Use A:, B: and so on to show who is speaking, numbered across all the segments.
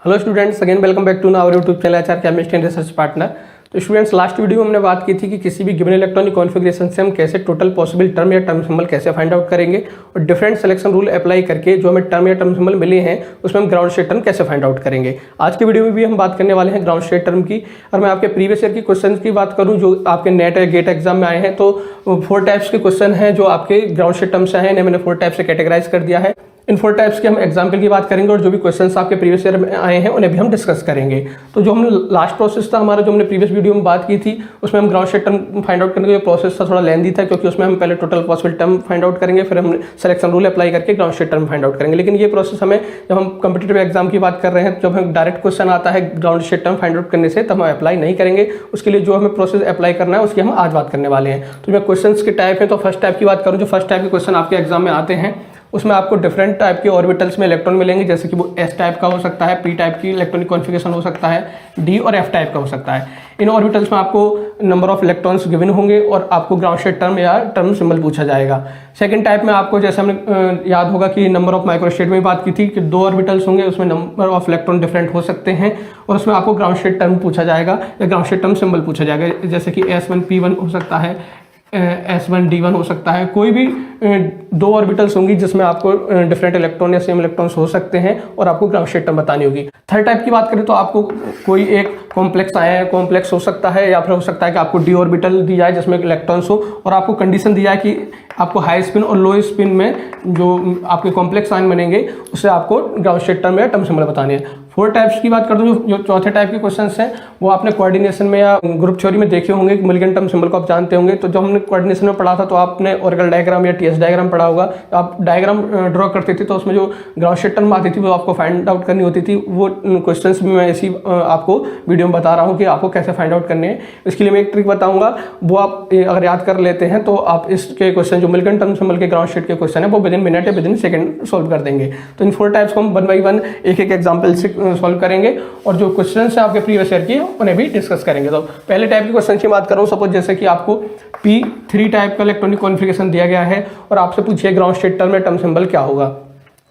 A: Hello students, again welcome back to our YouTube channel HR chemistry and research partner. तो students, last video में हमने बात की थी कि किसी भी गिवन इलेक्ट्रॉनिक कॉन्फ़िगरेशन से हम कैसे टोटल पॉसिबल टर्म या टर्म सिंबल कैसे फाइंड आउट करेंगे और डिफरेंट सिलेक्शन रूल अप्लाई करके जो हमें टर्म या टर्म सिंबल मिले हैं उसमें हम ग्राउंड स्टेट टर्म कैसे फाइंड आउट करेंगे। आज के वीडियो में भी हम बात करने वाले हैं ग्राउंड स्टेट टर्म की। और मैं आपके प्रीवियस ईयर की क्वेश्चन की बात करूँ जो आपके नेट या गेट एग्जाम में आए हैं, तो 4 टाइप्स के क्वेश्चन हैं जो आपके ग्राउंड स्टेट टर्म से आए हैं। मैंने 4 टाइप से कैटेगराइज कर दिया है। इन 4 टाइप्स के हम एग्जाम्पल की बात करेंगे और जो भी क्वेश्चंस आपके प्रीवियस ईयर में आए हैं उन्हें भी हम डिस्कस करेंगे। तो जो हम लास्ट प्रोसेस था हमारा, जो हमने प्रीवियस वीडियो में बात की थी, उसमें हम ground state term find out करने का जो प्रोसेस था थोड़ा लेंदी था, क्योंकि उसमें हम पहले total possible term find out करेंगे, फिर हम सिलेक्शन रूल अप्लाई करके ground state term find out करेंगे। लेकिन ये प्रोसेस हमें, जब हम कॉम्पिटिटिव एग्जाम की बात कर रहे हैं, जब हम डायरेक्ट क्वेश्चन आता है ground state term find out करने से, तब हम अप्लाई नहीं करेंगे। उसके लिए जो हमें प्रोसेस अप्लाई करना है उसकी हम आज बात करने वाले हैं। तो मैं क्वेश्चन के टाइप है, तो फर्स्ट टाइप की बात करूँ, जो फर्स्ट टाइप के क्वेश्चन आपके एग्जाम में आते हैं उसमें आपको डिफरेंट टाइप के ऑर्बिटल्स में इलेक्ट्रॉन मिलेंगे, जैसे कि वो एस टाइप का हो सकता है, पी टाइप की इलेक्ट्रॉनिक कॉन्फ़िगरेशन हो सकता है, डी और एफ टाइप का हो सकता है। इन ऑर्बिटल्स में आपको नंबर ऑफ इलेक्ट्रॉन्स गिवन होंगे और आपको ग्राउंड स्टेट टर्म या टर्म सिंबल पूछा जाएगा। सेकंड टाइप में आपको, जैसे हमें याद होगा कि नंबर ऑफ माइक्रोस्टेट में बात की थी कि 2 ऑर्बिटल्स होंगे, उसमें नंबर ऑफ इलेक्ट्रॉन डिफरेंट हो सकते हैं और उसमें आपको ग्राउंड स्टेट टर्म पूछा जाएगा या ग्राउंड स्टेट टर्म सिंबल पूछा जाएगा, जैसे कि S1P1 हो सकता है, S1D1 हो सकता है। कोई भी 2 ऑर्बिटल्स होंगी जिसमें आपको डिफरेंट इलेक्ट्रॉन या सेम इलेक्ट्रॉन्स हो सकते हैं और आपको ग्राउंड स्टेट टर्म बतानी होगी। थर्ड टाइप की बात करें तो आपको कोई एक कॉम्प्लेक्स आया है, कॉम्प्लेक्स हो सकता है, या फिर हो सकता है कि आपको डी ऑर्बिटल दी जाए जिसमें इलेक्ट्रॉन्स हो और आपको कंडीशन दी जाए कि आपको हाई स्पिन और लो स्पिन में जो आपके कॉम्प्लेक्स आयन बनेंगे उससे आपको ग्राउंड स्टेट टर्म या टर्म सिंबल बतानी है। 4 टाइप्स की बात कर दूं, जो चौथे टाइप के क्वेश्चंस हैं वो आपने कोऑर्डिनेशन में या ग्रुप थ्योरी में देखे होंगे। मिल्टन टर्म सिंबल को आप जानते होंगे। तो जब हमने कोऑर्डिनेशन में पढ़ा था तो आपने ऑर्गल डायग्राम या टीएस डायग्राम पढ़ा होगा। तो आप डायग्राम ड्रॉ करते थे तो उसमें जो ग्राउंड स्टेट टर्म आती थी वो आपको फाइंड आउट करनी होती थी। वो क्वेश्चंस भी मैं ऐसी आपको वीडियो में बता रहा हूँ कि आपको कैसे फाइंड आउट करने हैं। इसके लिए मैं एक ट्रिक बताऊंगा, वो आप अगर याद कर लेते हैं तो आप इसके क्वेश्चन, जो मिल्टन टर्म सिंबल के ग्राउंड स्टेट के क्वेश्चन है, वो विदिन मिनट या विदिन सेकंड सॉल्व कर देंगे। तो इन 4 टाइप्स को हम 1 बाई 1 एक एग्जाम्पल से सॉल्व करेंगे और जो क्वेश्चन है आपके प्रीवियस ईयर के उन्हें भी डिस्कस करेंगे। तो पहले टाइप के क्वेश्चन की बात करूँ, सपोज जैसे कि आपको P3 टाइप का इलेक्ट्रॉनिक कॉन्फ़िगरेशन दिया गया है और आपसे पूछिए ग्राउंड स्टेट टर्म या टर्म सिंबल क्या होगा।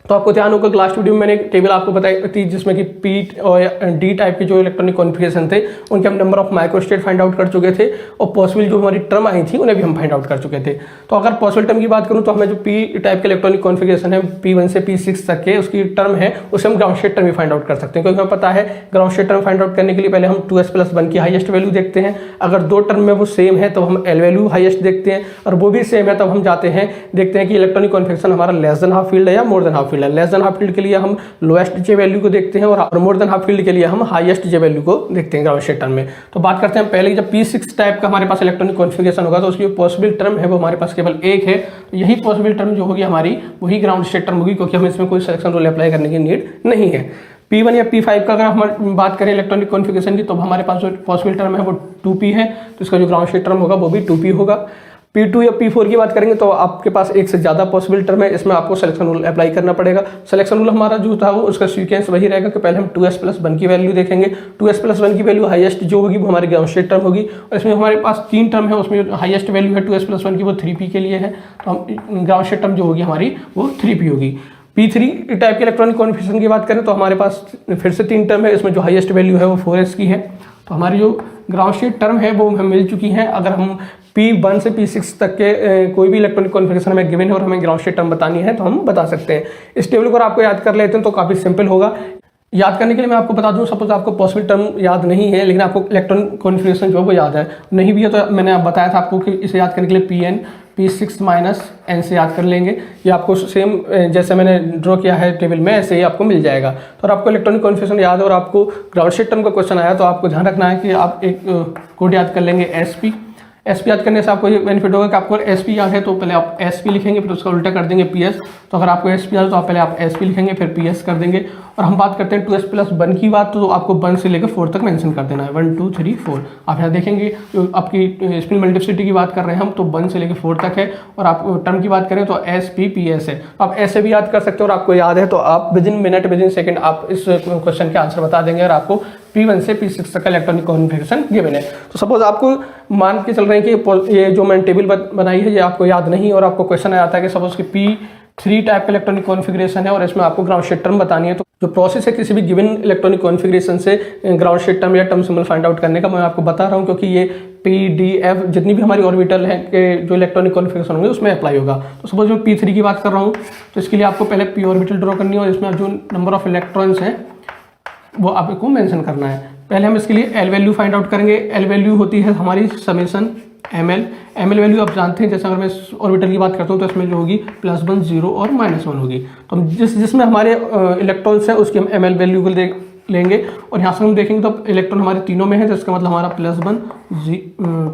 A: तो आपको ध्यान होगा लास्ट वीडियो में मैंने एक टेबल आपको बताई थी जिसमें कि P और D टाइप के जो इलेक्ट्रॉनिक कॉन्फ़िगरेशन थे उनके हम number of microstate find out कर चुके थे और पॉसिबल जो हमारी टर्म आई थी उन्हें भी हम फाइंड आउट कर चुके थे। तो अगर पॉसिबल टर्म की बात करूं तो हमें जो P टाइप के इलेक्ट्रॉनिक कॉन्फ़िगरेशन है P1 से P6 तक के उसकी टर्म है, उसे हम ग्राउंड स्टेट टर्म भी फाइंड आउट कर सकते हैं। क्योंकि हमें पता है ground state term find out करने के लिए पहले हम 2s+1 की हाईएस्ट वैल्यू देखते हैं। अगर 2 टर्म में वो सेम है तो हम L वैल्यू हाईएस्ट देखते हैं, और वो भी सेम है तब हम जाते हैं देखते हैं कि इलेक्ट्रॉनिक कॉन्फ़िगरेशन हमारा लेस देन हाफ फील्ड है या मोर देन हाफ फील्ड है। लेस देन हाफ फील्ड के लिए हम लोएस्ट जे वैल्यू को देखते हैं और मोर देन हाफ फील्ड के लिए हम हाईएस्ट जे वैल्यू को देखते हैं ग्राउंड स्टेट टर्म में। तो बात करते हैं पहले, जब P6 टाइप का हमारे पास इलेक्ट्रॉनिक कॉन्फ़िगरेशन होगा तो उसकी पॉसिबल टर्म है वो हमारे पास केवल एक है। तो यही पॉसिबल टर्म जो होगी हमारी वही ग्राउंड स्टेट टर्म होगी, क्योंकि हमें इसमें कोई सिलेक्शन रूल अप्लाई करने की नीड नहीं है। P1 या P5 का अगर हम बात करें इलेक्ट्रॉनिक कॉन्फ़िगरेशन की, तो हमारे पास जो पॉसिबल टर्म है वो 2p है, तो इसका जो ग्राउंड स्टेट टर्म होगा वो भी 2p होगा। P2 या P4 की बात करेंगे तो आपके पास एक से ज़्यादा पॉसिबल टर्म है, इसमें आपको सिलेक्शन रूल अप्लाई करना पड़ेगा। सिलेक्शन रूल हमारा जो था वो उसका सीक्वेंस वही रहेगा कि पहले हम 2s+1 की वैल्यू देखेंगे। 2s+1 की वैल्यू हाईएस्ट जो होगी वो हमारी ग्राउंड स्टेट टर्म होगी, और इसमें हमारे पास 3 टर्म है, उसमें जो हाईएस्ट वैल्यू है 2s+1 की वो 3p के लिए है। तो हम ग्राउंड स्टेट टर्म जो होगी हमारी वो 3p होगी। P3 टाइप के इलेक्ट्रॉनिक कॉन्फ़िगरेशन की बात करें तो हमारे पास फिर से 3 टर्म है, इसमें जो हाईएस्ट वैल्यू है वो 4s की है। तो हमारी जो ग्राउंड स्टेट टर्म है वो हमें मिल चुकी है। अगर हम P1 से P6 तक के कोई भी इलेक्ट्रॉनिक कॉन्फ़िगरेशन हमें गिवन है और हमें ग्राउंड स्टेट टर्म बतानी है तो हम बता सकते हैं। इस टेबल को आपको याद कर लेते हैं तो काफ़ी सिंपल होगा। याद करने के लिए मैं आपको बता दूं, सपोज आपको पॉसिबल टर्म याद नहीं है लेकिन आपको इलेक्ट्रॉनिक कॉन्फ़िगरेशन जो है वो याद है, नहीं भी है तो मैंने बताया था आपको कि इसे याद करने के लिए Pn P6 - n से याद कर लेंगे। ये आपको सेम जैसे मैंने ड्रॉ किया है टेबल में ऐसे ही आपको मिल जाएगा। तो अगर आपको इलेक्ट्रॉनिक कॉन्फ़िगरेशन याद है और आपको ग्राउंड स्टेट टर्म का क्वेश्चन आया तो आपको ध्यान रखना है कि आप एक कोड याद कर लेंगे SP याद करने से आपको ये बेनिफिट होगा कि आपको SP याद है तो पहले आप SP लिखेंगे, फिर उसका उल्टा कर देंगे PS। तो अगर आपको SP याद है तो आप पहले आप SP लिखेंगे फिर PS कर देंगे। और हम बात करते हैं 2s+1 की बात, तो आपको 1 से लेकर 4 तक मेंशन कर देना है। 1 2 3 4 आप यहाँ देखेंगे जो आपकी स्पिन मल्टीप्लिसिटी की बात कर रहे हैं हम, तो 1 से लेकर 4 तक है। और आप टर्म की बात करें तो SPPS है, तो आप ऐसे भी याद कर सकते हो। और आपको याद है तो आप विदिन मिनट विदिन सेकेंड आप इस क्वेश्चन के आंसर बता देंगे और आपको P1 से P6 तक का इलेक्ट्रॉनिक कॉन्फ़िगरेशन गिवन है। तो सपोज आपको मान के चल रहे हैं कि ये जो मैंने टेबल बनाई है ये आपको याद नहीं और आपको क्वेश्चन आता है कि सपोज कि 3 टाइप का इलेक्ट्रॉनिक कॉन्फ़िगरेशन है और इसमें आपको ग्राउंड स्टेट टर्म बतानी है। तो जो प्रोसेस है किसी भी गिवन इलेक्ट्रॉनिक कॉन्फ़िगरेशन से ग्राउंड स्टेट टर्म या टर्म सिंबल फाइंड आउट करने का मैं आपको बता रहा हूँ, क्योंकि ये PDF जितनी भी हमारी ऑर्बिटल है के जो इलेक्ट्रॉनिक कॉन्फ़िगरेशन होंगे उसमें अप्लाई होगा। तो सपोज मैं P3 की बात कर रहा हूँ, तो इसके लिए आपको पहले P ऑर्बिटल ड्रॉ करनी है और इसमें जो नंबर ऑफ इलेक्ट्रॉन्स हैं वो आपको मेंशन करना है। पहले हम इसके लिए L वैल्यू फाइंड आउट करेंगे। L वैल्यू होती है हमारी समेशन ML वैल्यू आप जानते हैं, जैसे अगर मैं ऑर्बिटल की बात करता हूँ तो इसमें जो होगी +1 0 और -1 होगी। तो हम जिसमें हमारे इलेक्ट्रॉन्स है उसकी हम ML वैल्यू को लेंगे और यहाँ से हम देखेंगे तो इलेक्ट्रॉन हमारे तीनों में है, जिसका मतलब हमारा +1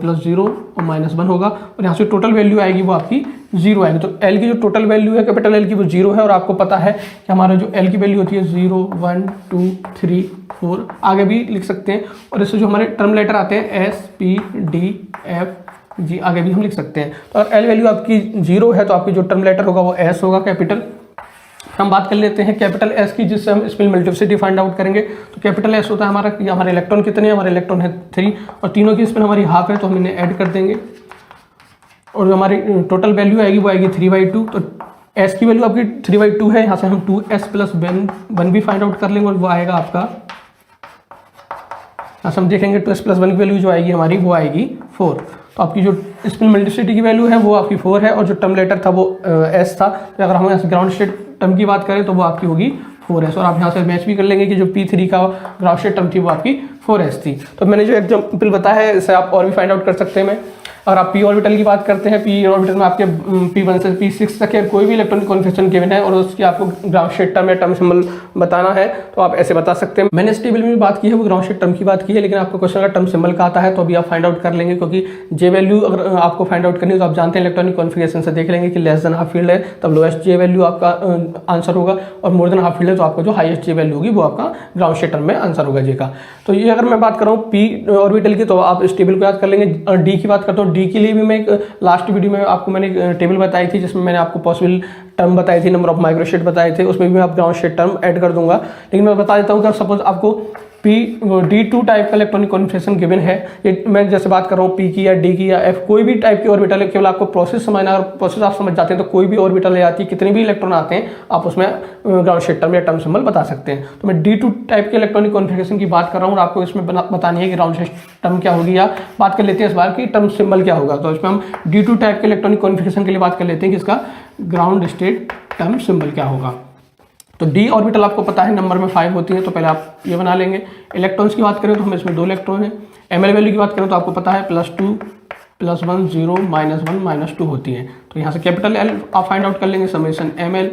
A: +0 और -1 होगा और यहाँ से टोटल वैल्यू आएगी वो आपकी 0 आएगी। तो L की जो टोटल वैल्यू है कैपिटल L की वो 0 है और आपको पता है कि हमारा जो L की वैल्यू होती है 0 1 2 3 4 आगे भी लिख सकते हैं और इससे जो हमारे टर्म लेटर आते हैं S P D F G आगे भी हम लिख सकते हैं। तो अगर L वैल्यू आपकी 0 है तो आपकी जो टर्म लेटर होगा वो S होगा कैपिटल। हम बात कर लेते हैं कैपिटल S की, जिससे हम स्पिन मल्टीप्लिसिटी फाइंड आउट करेंगे। तो कैपिटल S होता है हमारा कि हमारे इलेक्ट्रॉन कितने हैं, हमारे इलेक्ट्रॉन है 3 और तीनों की स्पिन हमारी हाफ है, तो हम इन्हें ऐड कर देंगे और जो हमारी टोटल वैल्यू आएगी वो आएगी 3/2। तो S की वैल्यू आपकी 3/2 है, यहाँ से हम 2S + 1 भी फाइंड आउट कर लेंगे और वो आएगा आपका, यहाँ से हम देखेंगे 2S + 1 की वैल्यू जो आएगी हमारी वो आएगी 4। तो आपकी जो स्पिन मल्टीप्लिसिटी की वैल्यू है वो आपकी 4 है और जो टर्म लेटर था वो S था। तो अगर हम यहाँ से ग्राउंड स्टेट टर्म की बात करें तो वो आपकी होगी 4S और आप यहाँ से मैच भी कर लेंगे कि जो P3 का ग्राउंड स्टेट टर्म थी वो आपकी 4S थी। तो मैंने जो एग्जाम्पल बताया है इससे आप और भी फाइंड आउट कर सकते हैं। मैं अगर आप P ऑर्बिटल की बात करते हैं, P ऑर्बिटल में आपके P1 से P6 तक है कोई भी इलेक्ट्रॉनिक कॉन्फ़िगरेशन गिवन है और उसकी आपको ग्राउंड स्टेट टर्म या टर्म सिंबल बताना है तो आप ऐसे बता सकते हैं। मैंने इस टेबल में बात की है वो ग्राउंड स्टेट टर्म की बात की है, लेकिन आपको क्वेश्चन अगर टर्म सिंबल का आता है तो अभी आप फाइंड आउट कर लेंगे, क्योंकि J वैल्यू अगर आपको फाइंड आउट करनी है तो आप जानते हैं इलेक्ट्रॉनिक कॉन्फ़िगरेशन से देख लेंगे कि ½ फील्ड है तब लोएस्ट J वैल्यू आपका आंसर होगा और ½ फील्ड है तो आपका जो हाईएस्ट J वैल्यू होगी वो आपका ग्राउंड स्टेट टर्म में आंसर होगा J का। तो ये अगर मैं बात कर रहा हूँ P ऑर्बिटल की तो आप इस टेबल को याद कर लेंगे। D की बात करता हूँ, D के लिए भी मैं लास्ट वीडियो में आपको मैंने टेबल बताई थी जिसमें मैंने आपको पॉसिबल टर्म बताई थी, नंबर ऑफ माइक्रोस्टेट बताए थे, उसमें भी मैं आप ग्राउंड स्टेट टर्म ऐड कर दूंगा। लेकिन मैं बता देता हूँ कि सपोज आपको D2 टाइप का इलेक्ट्रॉनिक कॉन्फ़िगरेशन गिवन है, ये मैं जैसे बात कर रहा हूँ P की या D की या F कोई भी टाइप की ऑर्बिटल है, केवल आपको प्रोसेस समझना और प्रोसेस आप समझ जाते हैं तो कोई भी ऑर्बिटल ले आती है, कितने भी इलेक्ट्रॉन आते हैं आप उसमें ग्राउंड स्टेट टर्म या टर्म सिंबल बता सकते हैं। तो मैं D2 टाइप के इलेक्ट्रॉनिक कॉन्फ़िगरेशन की बात कर रहा हूँ और आपको इसमें बतानी है कि ग्राउंड स्टेट टर्म क्या होगी, या बात कर लेते हैं इस बार की टर्म सिंबल क्या होगा। तो इसमें हम D2 टाइप के इलेक्ट्रॉनिक कॉन्फ़िगरेशन के लिए बात कर लेते हैं कि इसका ग्राउंड स्टेट टर्म सिंबल क्या होगा। तो D ऑर्बिटल आपको पता है नंबर में 5 होती है, तो पहले आप ये बना लेंगे। इलेक्ट्रॉन्स की बात करें तो हम इसमें 2 इलेक्ट्रॉन हैं। ML वैल्यू की बात करें तो आपको पता है +2 +1 0 -1 -2 होती है। तो यहाँ से कैपिटल L आप फाइंड आउट कर लेंगे समेशन ML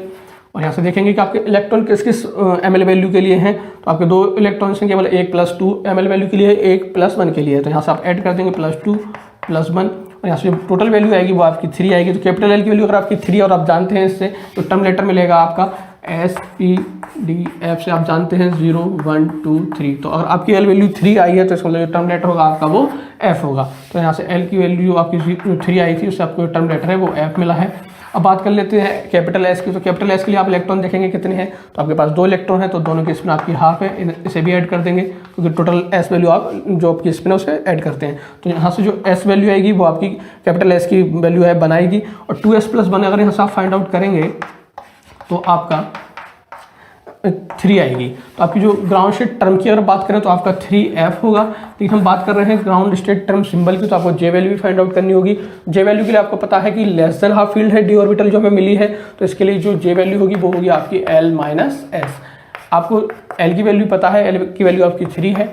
A: और यहाँ से देखेंगे कि आपके इलेक्ट्रॉन किस किस ML वैल्यू के लिए हैं। तो आपके 2 इलेक्ट्रॉन्स हैं, केवल एक +2 ML वैल्यू के लिए, एक +1 के लिए है। तो यहाँ से आप ऐड कर देंगे +2 +1 और यहाँ से टोटल वैल्यू आएगी वो आपकी 3 आएगी। तो कैपिटल L की वैल्यू अगर आपकी 3 और आप जानते हैं इससे तो टर्म लेटर मिलेगा आपका S P D F से आप जानते हैं 0 1 2 3। तो अगर आपकी L वैल्यू 3 आई है तो इसका मतलब टर्म लेटर होगा आपका वो F होगा। तो यहाँ से L की वैल्यू आपकी 3 आई थी, उससे आपको टर्म लेटर है वो F मिला है। अब बात कर लेते हैं कैपिटल S की। तो कैपिटल S के लिए आप इलेक्ट्रॉन देखेंगे कितने हैं, तो आपके पास 2 इलेक्ट्रॉन है तो दोनों की स्पिन आपकी हाफ है, इसे भी ऐड कर देंगे क्योंकि टोटल S वैल्यू आप जो आपकी स्पिन है उसे ऐड करते हैं। तो यहाँ से जो S वैल्यू आएगी वो आपकी कैपिटल S की वैल्यू है बनाएगी और 2S + 1 अगर यहाँ से आप फाइंड आउट करेंगे तो आपका 3 आएगी। तो आपकी जो ग्राउंड स्टेट टर्म की अगर बात करें तो आपका 3F होगा। लेकिन हम बात कर रहे हैं ग्राउंड स्टेट टर्म सिंबल की, तो आपको J वैल्यू भी फाइंड आउट करनी होगी। J वैल्यू के लिए आपको पता है कि ½ फील्ड है D ऑर्बिटल जो हमें मिली है, तो इसके लिए जो J वैल्यू होगी वो होगी आपकी L - S। आपको L की वैल्यू पता है, L की वैल्यू आपकी 3 है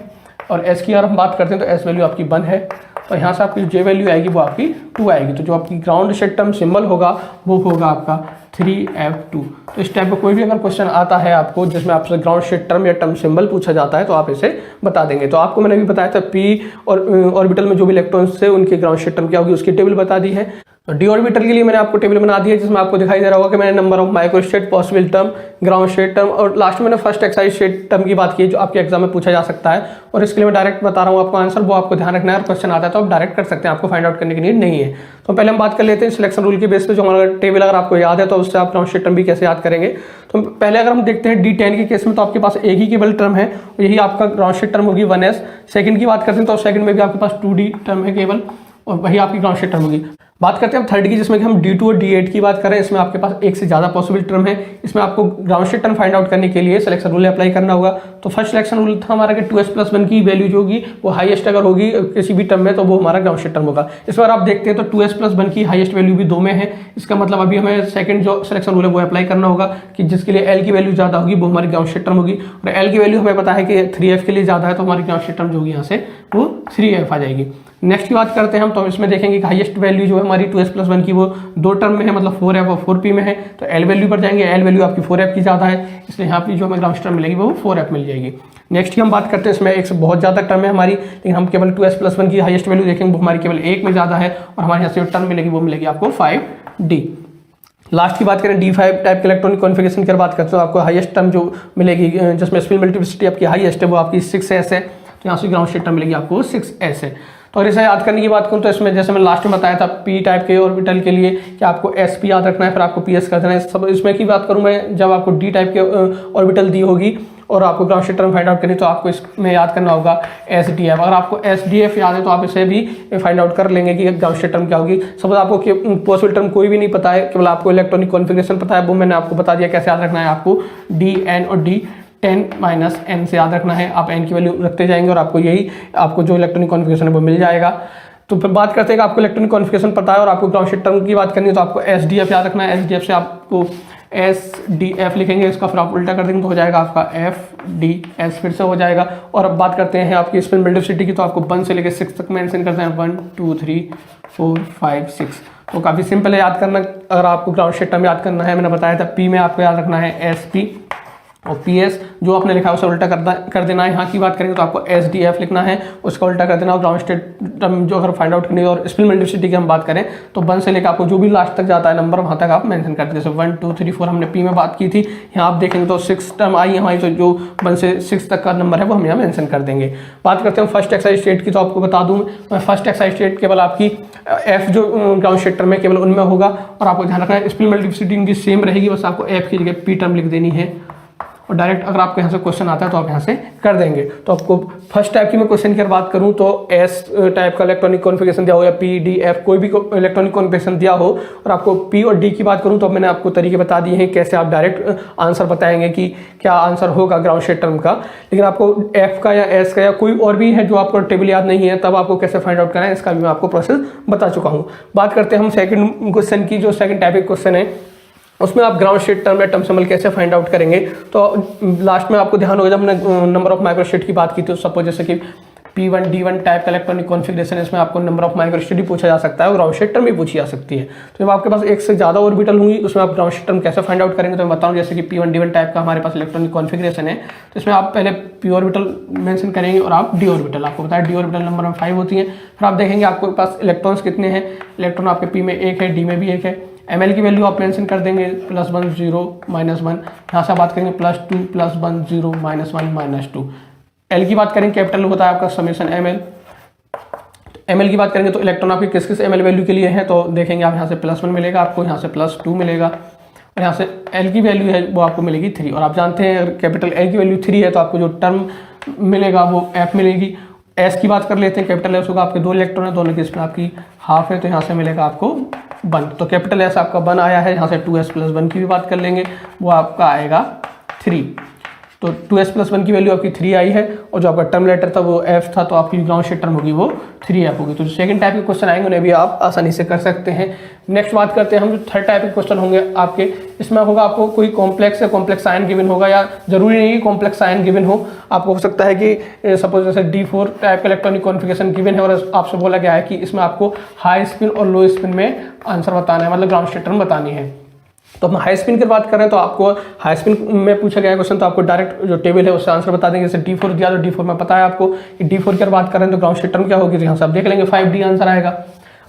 A: और S की अगर हम बात करते हैं तो S वैल्यू आपकी 1 है। तो यहाँ से आपकी J वैल्यू आएगी वो आपकी 2 आएगी। तो जो आपकी ग्राउंड स्टेट टर्म सिंबल होगा वो होगा आपका 3F2। तो इस टाइप का कोई भी अगर क्वेश्चन आता है आपको जिसमें आपसे ग्राउंड स्टेट टर्म या टर्म सिंबल पूछा जाता है तो आप इसे बता देंगे। तो आपको मैंने भी बताया था P और ऑर्बिटल में जो भी इलेक्ट्रॉन्स थे उनकी ग्राउंड स्टेट टर्म क्या होगी उसकी टेबल बता दी है। तो D ऑर्बिटल के लिए मैंने आपको टेबल बना दी है जिसमें आपको दिखाई दे रहा होगा कि मैंने number of microstate, possible term, ground state term और लास्ट में मैंने फर्स्ट एक्साइज स्टेट टर्म की बात की है जो आपके एग्जाम में पूछा जा सकता है। और इसके लिए मैं डायरेक्ट बता रहा हूँ आपको आंसर, वो आपको ध्यान रखना है। क्वेश्चन आता है तो आप डायरेक्ट कर सकते हैं, आपको फाइंड आउट करने की नीड नहीं है। तो पहले हम बात कर लेते हैं सिलेक्शन रूल के बेस पे, जो हमारा टेबल अगर आपको याद है तो उससे आप ग्राउंड स्टेट टर्म भी कैसे याद करेंगे। तो पहले अगर हम देखते हैं D10 के केस में तो आपके पास एक ही केवल टर्म है, यही आपका ग्राउंड स्टेट टर्म होगी 1S। सेकंड की बात करते हैं तो सेकंड में भी आपके पास 2D टर्म है केवल और वही आपकी ग्राउंड स्टेट टर्म होगी। बात करते हैं हम थर्ड की, जिसमें कि हम D2 और D8 की बात करें। इसमें आपके पास एक से ज़्यादा पॉसिबल टर्म है। इसमें आपको ground state term find out करने के लिए सिलेक्शन रूल अप्लाई करना होगा। तो फर्स्ट सिलेक्शन रूल था हमारा कि 2s+1 की वैल्यू जो होगी वो हाईएस्ट अगर होगी किसी भी टर्म में तो वो हमारा ग्राउंड स्टेट टर्म होगा। इस बार आप देखते हैं तो 2s+1 की हाईएस्ट वैल्यू भी 2 में है। इसका मतलब अभी हमें सेकंड जो सिलेक्शन रूल है वो अप्लाई करना होगा कि जिसके लिए l की वैल्यू ज़्यादा होगी वो हमारी ग्राउंड स्टेट टर्म होगी। और l की वैल्यू हमें पता है कि 3f के लिए ज़्यादा है, तो हमारी ग्राउंड स्टेट टर्म जो होगी यहाँ से वो 3f आ जाएगी। नेक्स्ट की बात करते हैं हम, तो इसमें देखेंगे कि हाईएस्ट वैल्यू जो है हमारी 2s+1 की वो 2 टर्म में है, मतलब 4f और 4p में है। तो l वैल्यू पर जाएंगे, l वैल्यू आपकी 4f की ज़्यादा है, इसलिए यहाँ पे जो हमें ग्राउंड टर्म मिलेगी वो 4f मिल जाएगी। नेक्स्ट की हम बात करते हैं, इसमें एक से बहुत ज़्यादा टर्म है हमारी, लेकिन हम केवल 2s+1 की हाईएस्ट वैल्यू देखेंगे, वो हमारी केवल 1 में ज़्यादा है और हमारे यहाँ से जो टर्म मिलेगी वो मिलेगी आपको 5d। लास्ट की बात करें D5 टाइप के इलेक्ट्रॉनिक कॉन्फ़िगरेशन की बात करते हो, आपको हाईएस्ट टर्म जो मिलेगी जिसमें स्पिन मल्टीप्लिसिटी आपकी हाईएस्ट है वो आपकी 6s है। तो यहाँ से ग्राउंड स्टेट टर्म मिलेगी आपको 6s है। तो अगर इसे याद करने की बात करूँ तो इसमें जैसे मैंने लास्ट में बताया था p टाइप के ऑर्बिटल के लिए कि आपको sp याद रखना है, फिर आपको ps कर देना है। सब इसमें की बात करूँ मैं, जब आपको d टाइप के ऑर्बिटल दी होगी और आपको ground state term find out करनी तो आपको इसमें याद करना होगा SDF। अगर आपको SDF याद है तो आप इसे भी फाइंड आउट कर लेंगे कि ग्राउंड स्टेट टर्म क्या होगी। सपोज आपको पॉसिबल टर्म कोई भी नहीं पता है, केवल आपको इलेक्ट्रॉनिक कॉन्फ़िगरेशन पता है, वो मैंने आपको बता दिया कैसे याद रखना है। आपको DN और D10-n से याद रखना है। आप n की वैल्यू रखते जाएंगे और आपको जो इलेक्ट्रॉनिक कॉन्फ़िगरेशन है वो मिल जाएगा। तो फिर बात करते हैं कि आपको इलेक्ट्रॉनिक कॉन्फ़िगरेशन पता है और आपको ग्राउंड स्टेट टर्म की बात करनी है तो आपको SDF याद रखना है। SDF से आपको SDF लिखेंगे, इसका फिर आप उल्टा कर देंगे तो हो जाएगा आपका FDS, फिर से हो जाएगा। और अब बात करते हैं आपकी स्पिन मल्टीप्लिसिटी की, तो आपको 1 से लेकर 6 तक मेंशन करते हैं, 1 2 3 4 5 6। तो काफ़ी सिंपल है याद करना। अगर आपको ग्राउंड स्टेट टर्म याद करना है, मैंने बताया था P में आपको याद रखना है SP और PS जो आपने लिखा है उसे उल्टा कर देना है। यहाँ की बात करेंगे तो आपको SDF लिखना है, उसका उल्टा कर देना। और ग्राउंड स्टेट टर्म जो अगर फाइंड आउट करनी है और स्पिन मल्टीप्लिसिटी की हम बात करें तो 1 से लेकर आपको जो भी लास्ट तक जाता है नंबर वहाँ तक आप मेंशन करते हैं। जैसे 1 2 3 4 हमने P में बात की थी, यहाँ आप देखेंगे तो 6 टर्म आई हमारी, तो जो 1 से 6 तक का नंबर है वो हम यहाँ मेंशन कर देंगे। बात करते हैं फर्स्ट एक्साइज स्टेट की, तो आपको बता दूँ मैं फर्स्ट एक्साइज स्टेट केवल आपकी F जो ग्राउंड स्टेट टर्म है केवल उनमें होगा। और आपको ध्यान रखना है स्पिन मल्टीप्लिसिटी उनकी सेम रहेगी, बस आपको F की जगह P टर्म लिख देनी है। और डायरेक्ट अगर आपको यहाँ से क्वेश्चन आता है तो आप यहाँ से कर देंगे। तो आपको फर्स्ट टाइप की मैं क्वेश्चन की बात करूँ तो S टाइप का इलेक्ट्रॉनिक कॉन्फ़िगरेशन दिया हो या P D F कोई भी इलेक्ट्रॉनिक कॉन्फ़िगरेशन दिया हो, और आपको P और D की बात करूँ तो मैंने आपको तरीके बता दिए हैं कैसे आप डायरेक्ट आंसर बताएंगे कि क्या आंसर होगा ग्राउंड स्टेट टर्म का। लेकिन आपको F का या S का या कोई और भी है जो आपको टेबल याद नहीं है, तब आपको कैसे फाइंड आउट करना है इसका भी मैं आपको प्रोसेस बता चुका हूँ। बात करते हैं हम सेकंड क्वेश्चन की, जो सेकंड टाइप का क्वेश्चन है उसमें आप ग्राउंड स्टेट टर्म या टर्म सिंबल कैसे फाइंड आउट करेंगे। तो लास्ट में आपको ध्यान होगा जब हमने नंबर ऑफ माइक्रोस्टेट की बात की थी, तो सपोज जैसे कि P1 D1 टाइप का इलेक्ट्रॉनिक कॉन्फ़िगरेशन है, इसमें आपको नंबर ऑफ माइक्रोस्टेट ही पूछा जा सकता है और ग्राउंड स्टेट टर्म भी पूछी जा सकती है। तो जब आपके पास एक से ज़्यादा ऑर्बिटल होंगी उसमें आप ग्राउंड स्टेट टर्म कैसे फाइंड आउट करेंगे, तो मैं बताऊँ जैसे कि P1 D1 टाइप का हमारे पास इलेक्ट्रॉनिक कॉन्फ़िगरेशन है, तो इसमें आप पहले P ऑर्बिटल मेंशन करेंगे और आप D ऑर्बिटल, आपको बताया D ऑर्बिटल नंबर में 5 होती है। फिर आप देखेंगे आपके पास इलेक्ट्रॉन्स कितने हैं, इलेक्ट्रॉन आपके P में 1 है, D में भी 1 है। ml की वैल्यू आप मेंशन कर देंगे +1 0 -1, यहाँ से बात करेंगे +2 +1 0 -1 -2। l की बात करेंगे कैपिटल होता है आपका समेशन ml। ml की बात करेंगे तो इलेक्ट्रॉन आपके किस किस ml वैल्यू के लिए है, तो देखेंगे आप यहाँ से +1 मिलेगा, आपको यहाँ से +2 मिलेगा और यहाँ से l की वैल्यू है वो आपको मिलेगी 3। और आप जानते हैं अगर कैपिटल L की वैल्यू 3 है तो आपको जो टर्म मिलेगा वो F मिलेगी। S की बात कर लेते हैं, कैपिटल S होगा, आपके 2 इलेक्ट्रॉन है, दोनों की इसमें आपकी हाफ है, तो यहाँ से मिलेगा आपको 1। तो कैपिटल S आपका 1 आया है। यहाँ से 2s+1 की भी बात कर लेंगे, वो आपका आएगा 3। तो 2s+1 की वैल्यू आपकी 3 आई है और जो आपका टर्म लेटर था वो F था, तो आपकी ग्राउंड स्टेट टर्म होगी वो 3F होगी। तो जो सेकंड टाइप के क्वेश्चन आएंगे उन्हें भी आप आसानी से कर सकते हैं। नेक्स्ट बात करते हैं हम जो थर्ड टाइप के क्वेश्चन होंगे आपके, इसमें होगा आपको कोई कॉम्प्लेक्स या कॉम्प्लेक्स आयन गिवन होगा, या जरूरी नहीं कि कॉम्प्लेक्स आयन गिवन हो, आपको हो सकता है कि सपोज जैसे D4 टाइप का इलेक्ट्रॉनिक कॉन्फ़िगरेशन गिवन है और आपसे बोला गया है कि इसमें आपको हाई स्पिन और लो स्पिन में आंसर बताना है, मतलब ग्राउंड स्टेट टर्म बतानी है। तो हम हाई स्पिन की बात करें तो आपको हाई स्पिन में पूछा गया क्वेश्चन, तो आपको डायरेक्ट जो टेबल है उससे आंसर बता देंगे। जैसे D4 दिया तो D4 में पता है आपको कि D4 की बात करें तो ग्राउंड स्टेट टर्म क्या होगी, तो यहाँ से आप देख लेंगे 5D आंसर आएगा।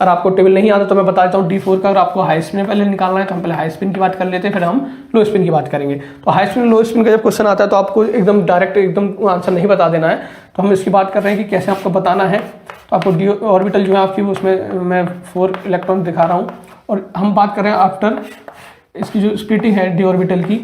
A: और आपको टेबल नहीं आता तो मैं बता देता हूँ D4 का, अगर आपको हाई स्पिन में पहले निकालना है तो हम पहले हाई स्पिन की बात कर लेते हैं, फिर हम लो स्पिन की बात करेंगे। तो हाई स्पिन लो स्पिन का जब क्वेश्चन आता है तो आपको एकदम डायरेक्ट एकदम आंसर नहीं बता देना है, तो हम इसकी बात कर रहे हैं कि कैसे आपको बताना है। तो आपको D ऑर्बिटल जो है आपकी उसमें मैं 4 इलेक्ट्रॉन दिखा रहा हूँ और हम बात कर रहे हैं आफ्टर इसकी जो स्प्लिटिंग है D ऑर्बिटल की,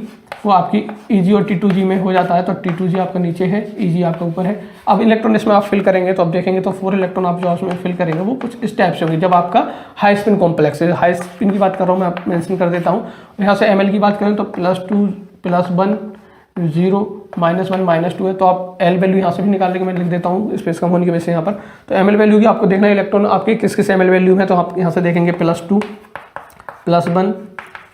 A: वो आपकी Eg और T2g में हो जाता है। तो T2g आपका नीचे है, Eg आपका ऊपर है। अब इलेक्ट्रॉन इसमें आप फिल करेंगे तो आप देखेंगे तो 4 इलेक्ट्रॉन आप जो उसमें फिल करेंगे वो कुछ इस टाइप से होगी। जब आपका हाई स्पिन कॉम्प्लेक्स है, हाई स्पिन की बात कर रहा हूँ मैं, आप मेंशन कर देता हूँ। यहाँ से ml की बात करें तो +2 +1 0 -1 -2 है। तो आप L वैल्यू यहाँ से भी निकाल लेंगे, मैं लिख देता हूँ स्पेस कम होने की वजह से यहाँ पर। तो ml वैल्यू की आपको देखना है इलेक्ट्रॉन आपके किस किस ml वैल्यू है। तो आप यहाँ से देखेंगे +2 +1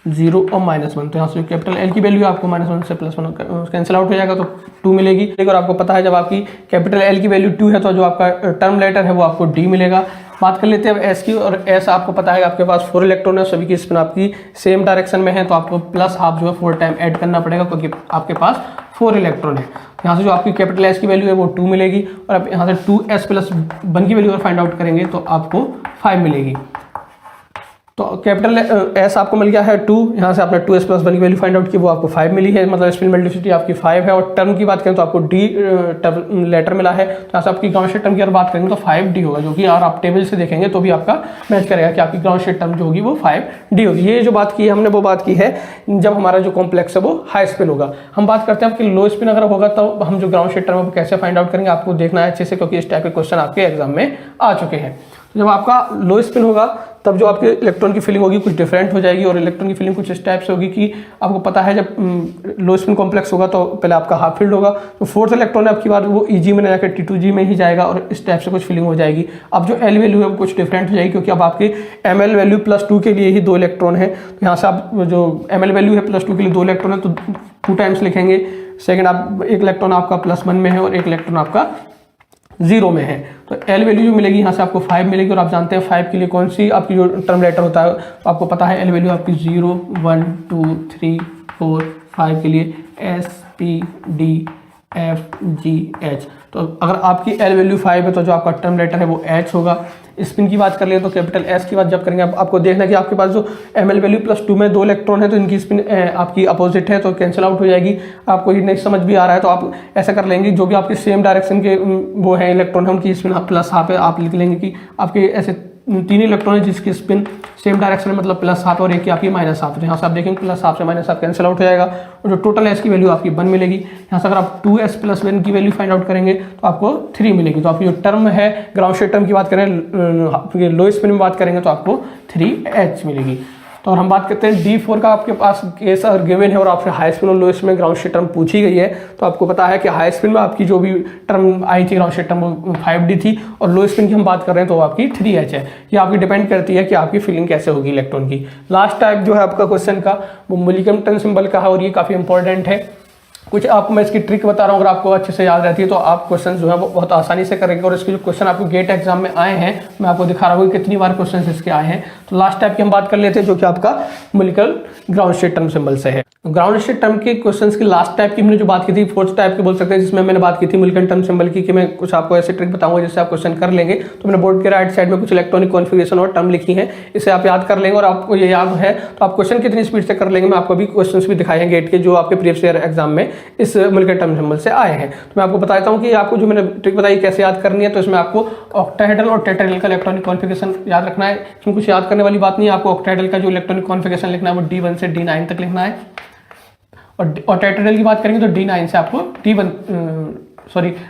A: 0 और -1। तो यहाँ से कैपिटल L की वैल्यू आपको -1 से +1 कैंसिल आउट हो जाएगा तो 2 मिलेगी। और आपको पता है जब आपकी कैपिटल L की वैल्यू 2 है तो जो आपका टर्म लेटर है वो आपको D मिलेगा। बात कर लेते हैं अब S की, और S आपको पता है आपके पास 4 इलेक्ट्रॉन है, सभी की स्पिन आपकी सेम डायरेक्शन में है। तो आपको +12 जो है 4 टाइम ऐड करना पड़ेगा क्योंकि आपके पास 4 इलेक्ट्रॉन है। यहाँ से जो आपकी कैपिटल S की वैल्यू है वो 2 मिलेगी, और आप यहाँ से 2s+1 की वैल्यू अगर फाइंड आउट करेंगे तो आपको 5 मिलेगी। तो कैपिटल S आपको मिल गया है 2, यहाँ से आपने 2s+1 की वैल्यू फाइंड आउट की, वो आपको 5 मिली है, मतलब स्पिन मल्टीप्लिसिटी आपकी 5 है। और टर्म की बात करें तो आपको D टर्म लेटर मिला है। तो यहाँ से आपकी ग्राउंड स्टेट टर्म की अगर बात करेंगे तो 5D होगा, जो कि यार आप टेबल से देखेंगे तो भी आपका मैच करेगा कि आपकी ग्राउंड स्टेट टर्म जो होगी वो 5D होगी। ये जो बात की है हमने वो बात की है जब हमारा जो कॉम्प्लेक्स है वो हाई स्पिन होगा। हम बात करते हैं आपकी लो स्पिन अगर होगा तो हम जो ग्राउंड स्टेट टर्म है कैसे फाइंड आउट करेंगे, आपको देखना है अच्छे से, क्योंकि इस टाइप के क्वेश्चन आपके एग्जाम में आ चुके हैं। तो जब आपका लो स्पिन होगा तब जो आपके इलेक्ट्रॉन की फिलिंग होगी कुछ डिफरेंट हो जाएगी, और इलेक्ट्रॉन की फिलिंग कुछ इस टाइप से होगी कि आपको पता है जब लो स्पिन कॉम्प्लेक्स होगा तो पहले आपका हाफ फील्ड होगा, तो 4th इलेक्ट्रॉन है आपकी बात वो Eg में जाकर T2g में ही जाएगा, और इस टाइप से कुछ फिलिंग हो जाएगी। अब जो L वैल्यू है वो कुछ डिफरेंट हो जाएगी, क्योंकि अब आपके ml वैल्यू +2 के लिए ही 2 इलेक्ट्रॉन है। तो यहाँ से आप जो ml वैल्यू है +2 के लिए 2 इलेक्ट्रॉन है तो 2 टाइम्स लिखेंगे। सेकेंड आप एक इलेक्ट्रॉन आपका +1 में है और एक इलेक्ट्रॉन आपका 0 में है। तो L वैल्यू जो मिलेगी यहाँ से आपको 5 मिलेगी, और आप जानते हैं 5 के लिए कौन सी आपकी जो टर्म लेटर होता है तो आपको पता है L वैल्यू आपकी 0 1 2 3 4 5 के लिए S P D F G H। तो अगर आपकी L वैल्यू 5 है तो जो आपका टर्म लेटर है वो H होगा। स्पिन की बात कर ले तो कैपिटल S की बात जब करेंगे आपको देखना कि आपके पास जो ml वैल्यू +2 में 2 इलेक्ट्रॉन है तो इनकी स्पिन आपकी अपोजिट है तो कैंसिल आउट हो जाएगी। आपको ये नहीं समझ भी आ रहा है तो आप ऐसा कर लेंगे, जो भी आपके सेम डायरेक्शन के वो है इलेक्ट्रॉन है उनकी स्पिन +12 है। आप लिख लेंगे कि आपके ऐसे 3 इलेक्ट्रॉन है जिसकी स्पिन सेम डायरेक्शन में, मतलब +7, और एक की आपकी -7। तो यहाँ से आप देखेंगे +7 से -7 कैंसिल आउट हो जाएगा, और जो टोटल S की वैल्यू आपकी 1 मिलेगी। यहाँ से अगर आप 2s+1 की वैल्यू फाइंड आउट करेंगे तो आपको 3 मिलेगी। तो आपकी जो टर्म है ग्राउंड स्टेट टर्म की बात करें, लो स्पिन में बात करेंगे तो आपको 3H मिलेगी। तो और हम बात करते हैं D4 का, आपके पास केस अगर गिवन है और आपसे हाई स्पिन और लो स्पिन में ग्राउंड स्टेट टर्म पूछी गई है तो आपको पता है कि हाई स्पिन में आपकी जो भी टर्म आई थी ग्राउंड स्टेट टर्म वो 5D थी, और लो स्पिन की हम बात कर रहे हैं तो आपकी 3H है। ये आपकी डिपेंड करती है कि आपकी फिलिंग कैसे होगी इलेक्ट्रॉन की। लास्ट टाइप जो है आपका क्वेश्चन का वो मोलिक्यूलर सिंबल का है, और ये काफ़ी इंपॉर्टेंट है। कुछ आपको मैं इसकी ट्रिक बता रहा हूँ, अगर आपको अच्छे से याद रहती है तो आप क्वेश्चन जो है वो बहुत आसानी से करेंगे। और इसके जो क्वेश्चन आपको गेट एग्जाम में आए हैं मैं आपको दिखा रहा हूँ कितनी बार क्वेश्चन इसके आए हैं। तो लास्ट टाइप की हम बात कर लेते हैं जो कि आपका molecular ground state term symbol से है। ग्राउंड स्टेट टर्म के क्वेश्चंस की लास्ट टाइप की हमने जो बात की थी 4th टाइप की बोल सकते हैं, जिसमें मैंने बात की थी मोलिक्यूलर टर्म सिंबल की, कि मैं कुछ आपको ऐसे ट्रिक बताऊंगा जिससे आप क्वेश्चन कर लेंगे। तो मैंने बोर्ड के राइट साइड में कुछ इलेक्ट्रॉनिक कॉन्फ़िगरेशन और टर्म लिखी है, इसे आप याद कर लेंगे और आपको ये याद है तो आप क्वेश्चन कितनी स्पीड से कर लेंगे। मैं आपको अभी क्वेश्चन भी दिखाए हैं गेट के जो आपके प्रीवियस ईयर एग्जाम में इस मोलिक्यूलर टर्म सिंबल से आए हैं। तो मैं आपको बताता हूँ कि आपको जो मैंने ट्रिक बताई कैसे याद करनी है। तो इसमें आपको ऑक्टाहेड्रल और टेट्राहेड्रल का इलेक्ट्रॉनिक कॉन्फ़िगरेशन याद रखना है। इसमें कुछ याद करने वाली बात नहीं है। आपको ऑक्टाहेड्रल का जो इलेक्ट्रॉनिक कॉन्फ़िगरेशन लिखना है वो D1 से D9 तक लिखना है, और टेट्राहेड्रल की बात करेंगे तो D9 से आपको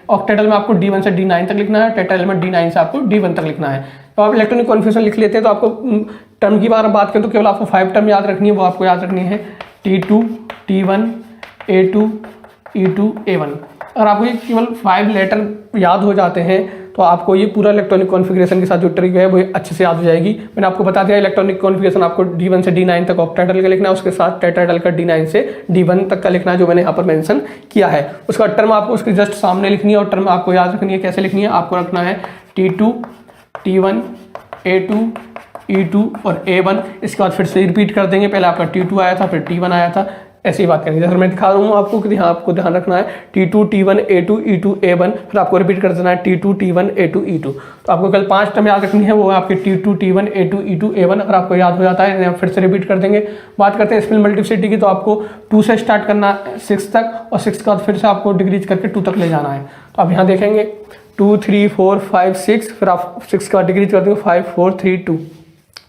A: ऑक्टाहेड्रल में आपको D1 से D9 तक लिखना है, टेट्राहेड्रल में D9 से आपको D1 तक लिखना है। तो आप इलेक्ट्रॉनिक कॉन्फ़िगरेशन लिख लेते हैं। तो आपको टर्म की बात करें तो केवल आपको 5 टर्म याद रखनी है, वो आपको याद रखनी है T2 T1 A2 E2 A1। अगर आपको ये केवल 5 लेटर याद हो जाते हैं तो आपको ये पूरा इलेक्ट्रॉनिक कॉन्फ़िगरेशन के साथ जो ट्रिक है वो अच्छे से याद हो जाएगी। मैंने आपको बता दिया इलेक्ट्रॉनिक कॉन्फ़िगरेशन आपको D1 से D9 तक ऑक्टाहेड्रल का लिखना है, उसके साथ टेट्राहेड्रल का D9 से D1 तक का लिखना है जो मैंने यहाँ पर मेंशन किया है। उसका टर्म आपको उसके जस्ट सामने लिखनी है, और टर्म आपको याद रखनी है। कैसे लिखनी है? आपको रखना है T2 T1 A2 E2 और A1। इसके बाद फिर से रिपीट कर देंगे, पहले आपका T2 आया था फिर T1 आया था, ऐसी बात करेंगे। जैसे मैं दिखा रहा हूँ आपको कि यहाँ आपको ध्यान रखना है T2 T1 A2 E2 A1, फिर आपको रिपीट कर देना है T2 T1 A2 E2। तो आपको कल 5 टर्म याद रखनी है, वो आपकी T2 T1 A2 E2 A1। अगर आपको याद हो जाता है फिर से रिपीट कर देंगे। बात करते हैं स्पिन मल्टीप्लिसिटी की, तो आपको 2 से स्टार्ट करना है 6 तक, और 6 के बाद फिर से आपको डिक्रीज करके 2 तक ले जाना है। तो आप यहाँ देखेंगे 2 3 4 5 6, फिर आप 6 के बाद डिक्रीज कर देंगे 5 4 3 2।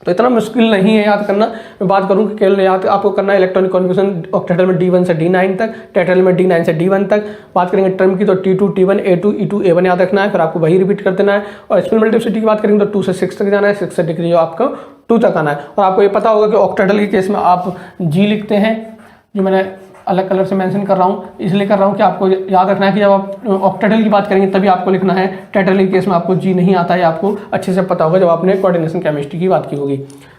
A: तो इतना मुश्किल नहीं है याद करना। मैं बात करूँ कि केवल याद आपको करना है इलेक्ट्रॉनिक कॉन्फ़िगरेशन ऑक्टेहेड्रल में D1 से D9 तक, टेट्राहेड्रल में D9 से D1 तक। बात करेंगे टर्म की तो T2 T1 A2 E2 A1 याद रखना है, फिर आपको वही रिपीट कर देना है। और स्पेल मल्टीप्लिसिटी की बात करेंगे तो 2 से 6 तक जाना है, 6 से डिग्री जो आपको 2 तक आना है। और आपको ये पता होगा कि ऑक्टेहेड्रल के केस में आप G लिखते हैं, जो मैंने अलग कलर से मेंशन कर रहा हूँ, इसलिए कर रहा हूँ कि आपको याद रखना है कि जब आप ऑक्टेहेड्रल की बात करेंगे तभी आपको लिखना है। टेट्राहेड्रल के केस में आपको जी नहीं आता है, आपको अच्छे से पता होगा जब आपने कोऑर्डिनेशन केमिस्ट्री की बात की होगी।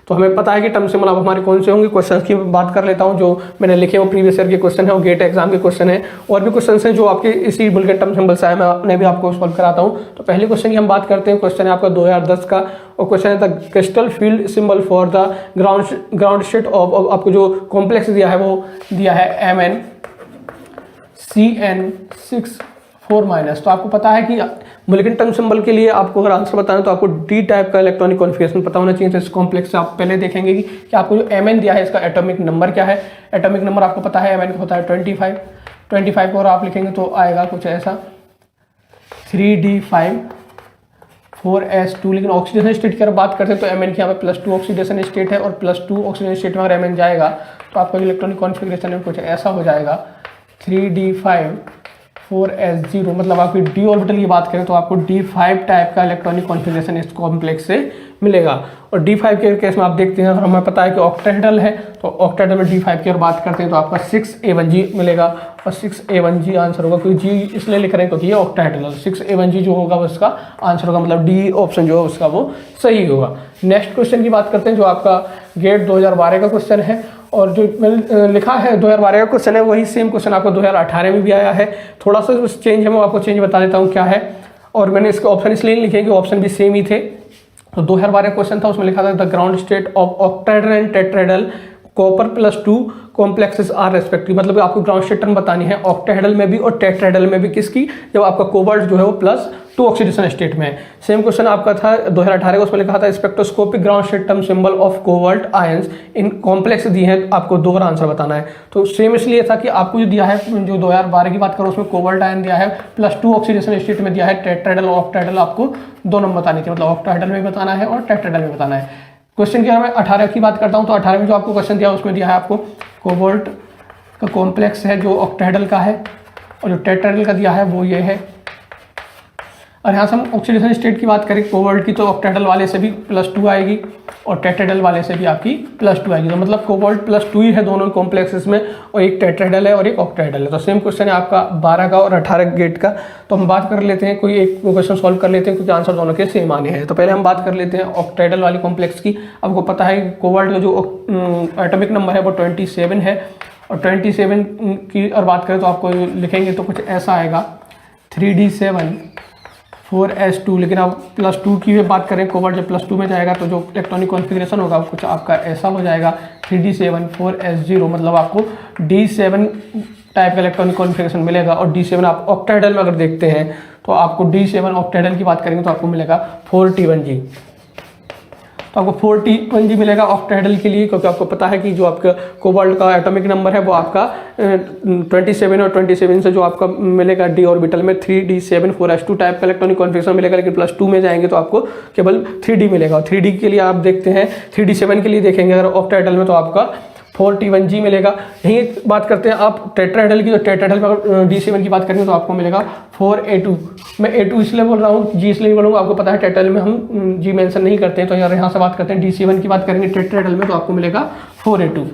A: तो हमें पता है कि टर्म सिंबल अब हमारे कौन से होंगे। क्वेश्चन की बात कर लेता हूँ, जो मैंने लिखे वो प्रीवियस ईयर के क्वेश्चन है, वो गेट एग्जाम के क्वेश्चन है। और भी क्वेश्चन हैं जो आपके इसी बुलेटिन टर्म सिंबल से आए, मैं भी आपको सॉल्व कराता हूँ। तो पहले क्वेश्चन की हम बात करते हैं। क्वेश्चन है आपका 2010 का, और क्वेश्चन है the crystal field symbol for the ground state of, आपको जो कॉम्प्लेक्स दिया है वो दिया है MnCN6 4-। तो आपको पता है कि बुलेटिन टर्म सिंबल के लिए आपको अगर आंसर बताना है तो आपको डी टाइप का इलेक्ट्रॉनिक कॉन्फ़िगरेशन पता होना चाहिए। तो इस कॉम्प्लेक्स से आप पहले देखेंगे कि आपको जो Mn दिया है इसका एटॉमिक नंबर क्या है। एटॉमिक नंबर आपको पता है Mn का होता है 25 को, और आप लिखेंगे तो आएगा कुछ ऐसा 3d5 4s2। लेकिन ऑक्सीडेशन स्टेट की अगर बात करते हैं तो Mn की यहाँ पे +2 ऑक्सीडेशन स्टेट है, और +2 ऑक्सीडेशन स्टेट में अगर Mn जाएगा तो आपका इलेक्ट्रॉनिक कॉन्फ़िगरेशन में कुछ ऐसा हो जाएगा 3d5 4s0। मतलब आपकी डी ऑर्बिटल की बात करें तो आपको D5 टाइप का इलेक्ट्रॉनिक कॉन्फ़िगरेशन इस कॉम्प्लेक्स से मिलेगा। और D5 के केस में आप देखते हैं, अगर हमें पता है कि ऑक्टेहेड्रल है तो ऑक्टेहेड्रल में D5 की अगर बात करते हैं तो आपका 6A1G मिलेगा। और 6A1G आंसर होगा, क्योंकि G इसलिए लिख रहे हैं क्योंकि ये ऑक्टेहेड्रल 6A1G जो होगा वो इसका आंसर होगा, मतलब डी ऑप्शन जो है उसका वो सही होगा। नेक्स्ट क्वेश्चन की बात करते हैं, जो आपका गेट 2012 का क्वेश्चन है। और जो मैंने लिखा है 2012 का क्वेश्चन है, वही सेम क्वेश्चन आपको 2018 में भी आया है। थोड़ा सा चेंज है, मैं आपको चेंज बता देता हूँ क्या है। और मैंने इसके ऑप्शन इसलिए नहीं लिखे कि ऑप्शन भी सेम ही थे। तो 2012 क्वेश्चन था, उसमें लिखा था the ground state of octahedral and tetrahedral copper +2 complexes are respective. मतलब आपको ग्राउंड स्टेट टर्म बतानी है ऑक्टेहेड्रल में भी और टेट्राहेड्रल में भी, किसकी, जब आपका कोबाल्ट जो है वो +2 ऑक्सीडेशन स्टेट में है। सेम क्वेश्चन आपका था 2018 का, उसमें लिखा था spectroscopic ground state term symbol of cobalt ions in complex दिए हैं, आपको 2 बार आंसर बताना है। तो सेम इसलिए था कि आपको जो दिया है, जो 2012 की बात करो उसमें कोबाल्ट आयन दिया है, +2 ऑक्सीडेशन स्टेट में दिया है। टेट्राहेड्रल और ऑक्टाहेड्रल आपको 2 नंबर बतानी थी, मतलब ऑक्टाहेड्रल में बताना है और टेट्राहेड्रल में बताना है। क्वेश्चन की अगर मैं 18 की बात करता हूँ तो 18 में जो आपको क्वेश्चन दिया उसमें दिया है आपको कोबाल्ट का कॉम्प्लेक्स है जो ऑक्टाहेड्रल का है, और जो टेट्राहेड्रल का दिया है वो ये है। और यहाँ से हम ऑक्सीडेशन स्टेट की बात करें कोबाल्ट की, तो ऑक्टाहेड्रल वाले से भी +2 आएगी और टेट्राहेड्रल वाले से भी आपकी +2 आएगी। तो मतलब कोबाल्ट +2 ही है दोनों कॉम्प्लेक्सेस में, और एक टेट्राहेड्रल है और एक ऑक्टाहेड्रल है। तो सेम क्वेश्चन है आपका 12 का और 18 गेट का। तो हम बात कर लेते हैं, कोई एक क्वेश्चन सॉल्व कर लेते हैं, क्योंकि आंसर दोनों के सेम आने हैं। तो पहले हम बात कर लेते हैं ऑक्टाहेड्रल वाली कॉम्प्लेक्स की। आपको पता है कोबाल्ट का जो एटॉमिक नंबर है वो 27 है, और 27 की अगर बात करें तो आपको लिखेंगे तो कुछ ऐसा आएगा 3d7 4s2। लेकिन आप +2 की भी बात करें, कोबाल्ट जब +2 में जाएगा तो जो इलेक्ट्रॉनिक कॉन्फ़िगरेशन होगा कुछ आपका ऐसा हो जाएगा 3d7 4s0। मतलब आपको D7 टाइप का इलेक्ट्रॉनिक कॉन्फ़िगरेशन मिलेगा। और D7 आप ऑक्टाहेड्रल में अगर देखते हैं तो आपको D7 ऑक्टाहेड्रल की बात करेंगे तो आपको मिलेगा 4t1G। तो आपको 4t1G मिलेगा ऑक्टाहेड्रल के लिए, क्योंकि आपको पता है कि जो आपका कोबाल्ट का एटॉमिक नंबर है वो आपका 27, और 27 से जो आपका मिलेगा डी ऑर्बिटल में 3d7 4s2 टाइप का इलेक्ट्रॉनिक कॉन्फ़िगरेशन मिलेगा। लेकिन +2 में जाएंगे तो आपको केवल 3d मिलेगा। और 3d के लिए आप देखते हैं 3d7 के लिए देखेंगे अगर ऑक्टाहेड्रल में तो आपका 4t1G मिलेगा। यही बात करते हैं आप टेट्राहेड्रल की, तो टेट्राहेड्रल में अगर D7 की बात करेंगे तो आपको मिलेगा 4a2। मैं A2 इसलिए बोल रहा हूँ, G इसलिए बोलूँगा, आपको पता है टेट्राहेड्रल में हम G मेंशन नहीं करते हैं। तो यार यहाँ से बात करते हैं D7 की बात करेंगे टेट्राहेड्रल में तो आपको मिलेगा 4a2।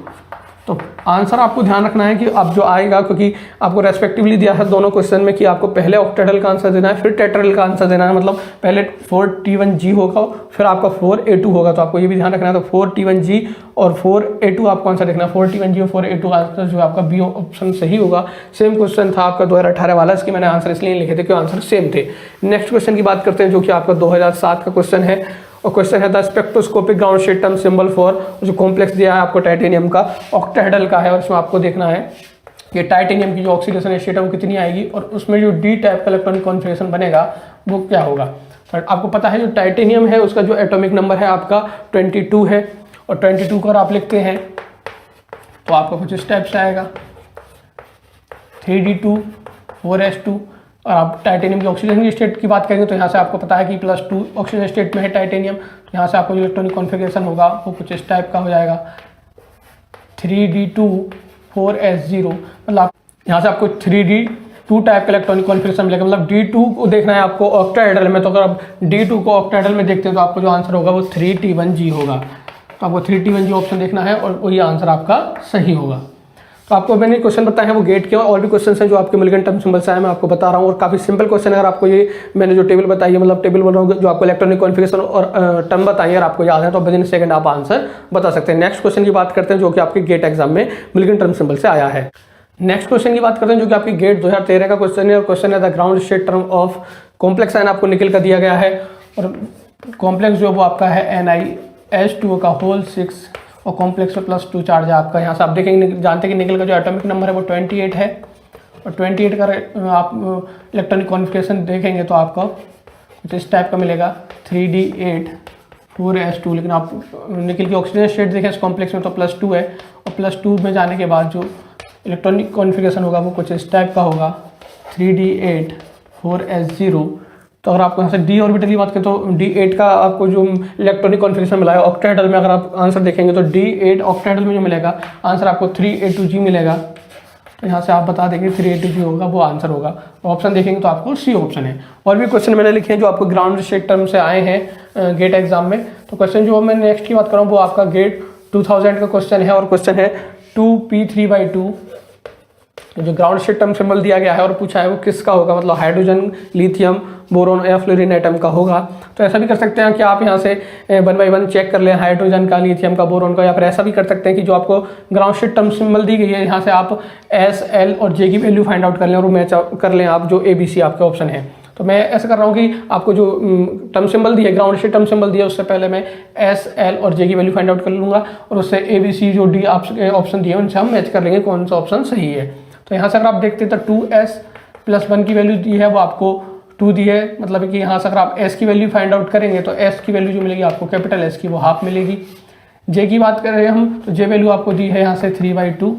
A: तो आंसर आपको ध्यान रखना है कि अब जो आएगा, क्योंकि आपको रेस्पेक्टिवली दिया है दोनों क्वेश्चन में कि आपको पहले ऑक्टाहेड्रल का आंसर देना है फिर टेट्राहेड्रल का आंसर देना है। मतलब पहले 4t1G होगा फिर आपका 4a2 होगा। तो आपको ये भी ध्यान रखना है। तो 4t1G और 4a2 आपको आंसर देखना है। 4t1G और 4a2 का आंसर जो आपका बी ऑप्शन सही होगा। सेम क्वेश्चन था आपका 2018 वाला, इसके मैंने आंसर इसलिए लिखे थे क्योंकि आंसर सेम थे। नेक्स्ट क्वेश्चन की बात करते हैं, जो कि आपका 2007 का क्वेश्चन है। और क्वेश्चन है the spectroscopic ground state term symbol for, जो कॉम्प्लेक्स दिया है आपको टाइटेनियम का ऑक्टाहेड्रल का है। और इसमें आपको देखना है कि टाइटेनियम की जो ऑक्सीडेशन स्टेट है वो कितनी आएगी, और उसमें जो डी टाइप का इलेक्ट्रॉनिक कॉन्फ़िगरेशन बनेगा वो क्या होगा। तो आपको पता है जो टाइटेनियम है उसका जो एटॉमिक नंबर है आपका 22 है, और 22 को अगर आप लिखते हैं तो आपका कुछ इस टाइप से आएगा 3d2 4s2। और आप टाइटेनियम की ऑक्सीजन की स्टेट की बात करेंगे तो यहाँ से आपको पता है कि +2 ऑक्सीजन स्टेट में है टाइटेनियम। तो यहाँ से आपको जो इलेक्ट्रॉनिक कॉन्फ़िगरेशन होगा वो कुछ इस टाइप का हो जाएगा 3d2 4s0। मतलब यहाँ से आपको 3d2 टाइप का इलेक्ट्रॉनिक कॉन्फ़िगरेशन मिलेगा। मतलब d2 को देखना है आपको ऑक्टाहेड्रल में, तो अगर आप d2 को ऑक्टाहेड्रल में देखते हैं तो आपको जो आंसर होगा वो 3t1g होगा। तो आपको 3t1g ऑप्शन देखना है और वही आंसर आपका सही होगा। तो आपको मैंने क्वेश्चन बताया है वो गेट के, और भी क्वेश्चन हैं जो आपके मिलगन टर्म सिंबल से आए मैं आपको बता रहा हूँ, और काफ़ी सिंपल क्वेश्चन है। अगर आपको ये मैंने जो टेबल बताई है, मतलब टेबल बोल रहा हूँ, जो आपको इलेक्ट्रॉनिक कॉन्फ़िगरेशन और टर्म बताई है, और आपको याद है तो विदिन सेकंड आप आंसर बता सकते हैं। नेक्स्ट क्वेश्चन की बात करते हैं जो कि आपके गेट एग्जाम में मिलगन टर्म सिंबल से आया है। नेक्स्ट क्वेश्चन की बात करते हैं जो कि आपकी गेट 2013 का क्वेश्चन है, और क्वेश्चन है the ground state term of complex ion आपको निकल कर दिया गया है, और कॉम्प्लेक्स जो वो आपका है NiH2O का होल 6 और कॉम्प्लेक्स में +2 चार्ज है आपका। यहाँ से आप देखेंगे, जानते हैं कि निकल का जो एटॉमिक नंबर है वो 28 है, और 28 का आप इलेक्ट्रॉनिक कॉन्फ़िगरेशन देखेंगे तो आपका कुछ इस टाइप का मिलेगा 3d8 4s2। लेकिन आप निकल की ऑक्सीजन स्टेट देखें इस कॉम्प्लेक्स में तो +2 है, और +2 में जाने के बाद जो इलेक्ट्रॉनिक कॉन्फ़िगरेशन होगा वो कुछ इस टाइप का होगा 3d8 4s0। तो अगर आपको यहाँ से d ऑर्बिटल की बात करें तो d8 का आपको जो इलेक्ट्रॉनिक कॉन्फ़िगरेशन मिला है ऑक्टाहेड्रल में, अगर आप आंसर देखेंगे तो d8 ऑक्टाहेड्रल में जो मिलेगा आंसर आपको 3a2g मिलेगा। तो यहाँ से आप बता देंगे 3a2g होगा वो आंसर होगा। ऑप्शन देखेंगे तो आपको सी ऑप्शन है। और भी क्वेश्चन मैंने लिखे हैं जो आपको ग्राउंड स्टेट टर्म से आए हैं गेट एग्जाम में। तो क्वेश्चन जो मैं नेक्स्ट की बात कर रहा हूँ वो आपका गेट 2000 का क्वेश्चन है, और क्वेश्चन है 2p3/2 जो ग्राउंड स्टेट टर्म सिंबल दिया गया है और पूछा है वो किसका होगा, मतलब हाइड्रोजन, लिथियम, बोरोन या फ्लोरीन एटम का होगा। तो ऐसा भी कर सकते हैं कि आप यहाँ से 1 बाय 1 चेक कर लें हाइड्रोजन का, लिथियम का, बोरोन का, या फिर ऐसा भी कर सकते हैं कि जो आपको ग्राउंड स्टेट टर्म सिंबल दी गई है यहाँ से आप S, L और J की वैल्यू फाइंड आउट कर लें और मैच कर लें आप जो ABC आपके ऑप्शन है। तो मैं ऐसा कर रहा हूँ कि आपको जो टर्म सिंबल दी है, ग्राउंड स्टेट टर्म सिंबल दिया, उससे पहले मैं S, L और J की वैल्यू फाइंड आउट कर लूँगा, और उससे ABC जो D ऑप्शन दिए उनसे हम मैच कर लेंगे कौन सा ऑप्शन सही है। तो यहाँ से अगर आप देखते हैं तो 2s+1 की वैल्यू दी है वो आपको 2 दी है, मतलब कि यहाँ से अगर आप S की वैल्यू फाइंड आउट करेंगे तो S की वैल्यू जो मिलेगी आपको कैपिटल S की वो हाफ मिलेगी। J की बात करें हम तो J वैल्यू आपको दी है यहाँ से 3/2।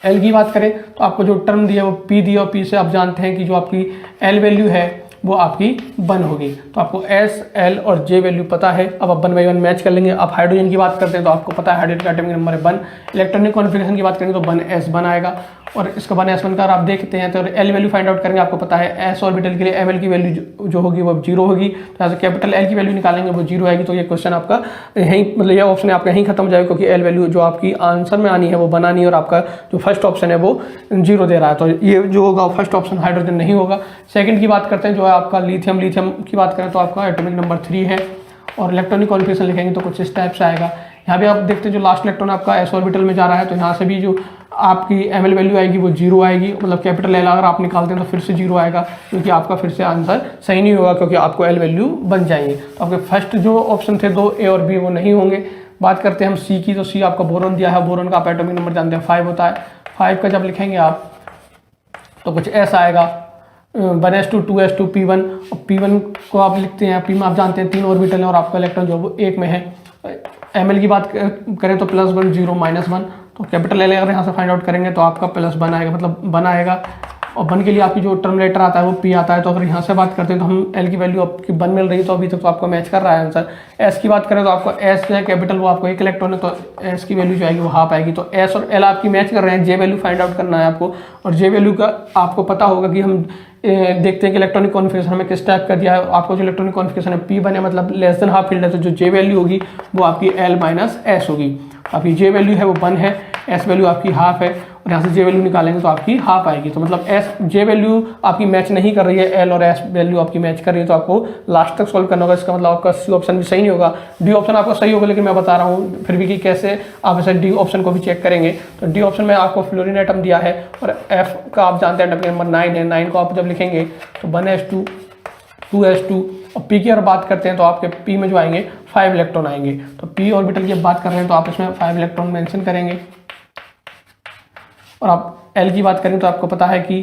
A: L की बात करें तो आपको जो टर्म दी है वो P दी है, और P से आप जानते हैं कि जो आपकी L वैल्यू है वो आपकी 1 होगी। तो आपको S, L और J वैल्यू पता है। अब आप 1 बाय 1 मैच कर लेंगे। आप हाइड्रोजन की बात करते हैं तो आपको पता है हाइड्रोजन का एटॉमिक नंबर है 1। इलेक्ट्रॉनिक कॉन्फ़िगरेशन की बात करेंगे तो 1s1 आएगा, और इसका 1s1 का अगर आप देखते हैं तो L वैल्यू फाइंड आउट करेंगे। आपको पता है S ऑर्बिटल के लिए Ml की वैल्यू जो होगी वो 0 होगी, तो यहाँ से कैपिटल L की वैल्यू निकालेंगे वो 0 आएगी। तो ये क्वेश्चन आपका यहीं, मतलब यह ऑप्शन आपका यहीं खत्म हो जाएगा, क्योंकि L वैल्यू जो आपकी आंसर में आनी है वो बनानी है, और आपका जो फर्स्ट ऑप्शन है वो 0 दे रहा है। तो ये जो होगा फर्स्ट ऑप्शन हाइड्रोजन नहीं होगा। सेकंड की बात करते हैं जो है आपका लिथियम की बात करें तो आपका एटॉमिक नंबर 3 है, और इलेक्ट्रॉनिक कॉन्फ़िगरेशन लिखेंगे तो कुछ इस टाइप से आएगा। यहाँ भी आप देखते हैं जो लास्ट इलेक्ट्रॉन आपका S ऑर्बिटल में जा रहा है, तो यहाँ से भी जो आपकी Ml वैल्यू आएगी वो 0 आएगी, मतलब कैपिटल L अगर आप निकालते हैं तो फिर से 0 आएगा, क्योंकि आपका फिर से आंसर सही नहीं होगा, क्योंकि आपको L वैल्यू बन जाएंगे। तो आपके फर्स्ट जो ऑप्शन थे 2 A और B वो नहीं होंगे। बात करते हैं हम C की, तो C आपका बोरोन दिया है, बोरोन का आप एटॉमिक नंबर जानते हैं 5 होता है। 5 का जब लिखेंगे आप तो कुछ S आएगा 1s2 2s2 P1, और P1 को आप लिखते हैं, P में आप जानते हैं 3 ऑर्बिटल है और आपका इलेक्ट्रॉन जो वो 1 में है। Ml की बात करें तो +1 0 -1, तो कैपिटल L अगर यहाँ से फाइंड आउट करेंगे तो आपका +1 आएगा, मतलब 1 आएगा, और 1 के लिए आपकी जो टर्म लेटर आता है वो P आता है। तो अगर यहाँ से बात करते हैं तो हम L की वैल्यू आपकी 1 मिल रही है, तो अभी तक तो आपको मैच कर रहा है आंसर। S की बात करें तो आपको S जो है कैपिटल वो आपको 1 इलेक्ट्रॉन है, तो S की वैल्यू जो आएगी वो हाफ आएगी। तो S और L आपकी मैच कर रहे हैं। J वैल्यू फाइंड आउट करना है आपको, और J वैल्यू का आपको पता होगा कि हम देखते हैं कि इलेक्ट्रॉनिक कॉन्फ़िगरेशन हमें किस टाइप का दिया है। आपको जो इलेक्ट्रॉनिक कॉन्फ़िगरेशन है P1 है, मतलब लेस देन हाफ फील्ड है, तो जो J वैल्यू होगी वो आपकी L - S होगी। आपकी J वैल्यू है वो 1 है, S वैल्यू आपकी हाफ है, और यहाँ से J वैल्यू निकालेंगे तो आपकी हाफ आएगी। तो मतलब J वैल्यू आपकी मैच नहीं कर रही है, L और S वैल्यू आपकी मैच कर रही है, तो आपको लास्ट तक सॉल्व करना होगा। इसका मतलब आपका C ऑप्शन भी सही नहीं होगा, D ऑप्शन आपका सही होगा, लेकिन मैं बता रहा हूँ फिर भी कि कैसे आप ऐसे D ऑप्शन को भी चेक करेंगे। तो D ऑप्शन में आपको फ्लोरीन एटम दिया है, और F का आप जानते हैं एटॉमिक नंबर 9 है। 9 को आप जब लिखेंगे तो 1s2 2s2, और P की अगर बात करते हैं तो आपके P में जो आएंगे 5 इलेक्ट्रॉन आएंगे। तो P ऑर्बिटल की बात कर रहे हैं तो आप इसमें 5 इलेक्ट्रॉन मेंशन करेंगे। और आप L की बात करें तो आपको पता है कि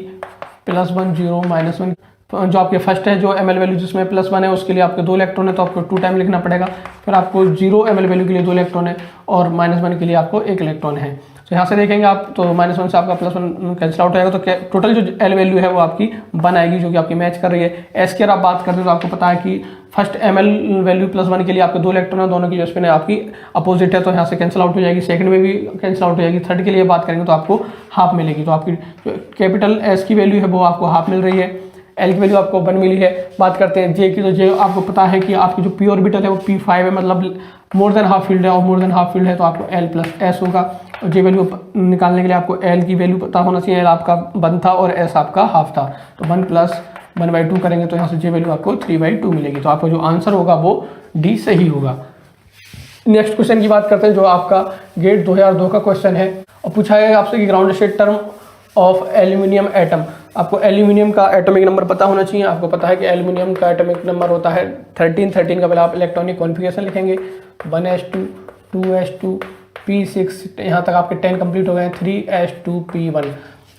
A: +1 0 -1, जो आपके फर्स्ट है जो Ml वैल्यू जिसमें +1 है उसके लिए आपके 2 इलेक्ट्रॉन है, तो आपको 2 टाइम लिखना पड़ेगा। फिर आपको 0 Ml वैल्यू के लिए 2 इलेक्ट्रॉन है, और -1 के लिए आपको 1 इलेक्ट्रॉन है। तो यहाँ से देखेंगे आप तो -1 से आपका +1 कैंसिल आउट हो जाएगा, तो टोटल जो एल वैल्यू है वो आपकी 1 आएगी, जो कि आपकी मैच कर रही है। एस की अगर आप बात करते हैं तो आपको पता है कि फर्स्ट ml वैल्यू +1 के लिए आपके 2 इलेक्ट्रॉन है, दोनों की जो स्पिन है आपकी अपोजिट है, तो यहाँ से कैंसिल आउट हो जाएगी। सेकंड में भी कैंसिल आउट हो जाएगी। थर्ड के लिए बात करेंगे तो आपको हाफ मिलेगी। तो आपकी जो कैपिटल एस की वैल्यू है वो आपको हाफ मिल रही है, एल की वैल्यू आपको 1 मिली है। बात करते हैं जे की, तो जे आपको पता है कि आपकी जो पी ऑर्बिटल है वो p5 है, मतलब मोर देन हाफ फील्ड है, और मोर देन हाफ फील्ड है तो आपको l + s होगा। और जे वैल्यू निकालने के लिए आपको l की वैल्यू पता होना चाहिए, l आपका 1 था और s आपका हाफ था, तो 1 + 1/2 करेंगे तो यहाँ से जे वैल्यू आपको 3/2 मिलेगी। तो आपका जो आंसर होगा वो डी सही होगा। नेक्स्ट क्वेश्चन की बात करते हैं, जो आपका गेट 2002 का क्वेश्चन है, और पूछा है आपसे कि ground state term of aluminium atom. आपको एल्यूमिनियम का एटॉमिक नंबर पता होना चाहिए। आपको पता है कि एल्यूमिनियम का एटॉमिक नंबर होता है 13। 13 का पहले आप इलेक्ट्रॉनिक कॉन्फ़िगरेशन लिखेंगे, 1s2 2s2 p6, यहाँ तक आपके 10 कंप्लीट हो गए, 3s2 p1।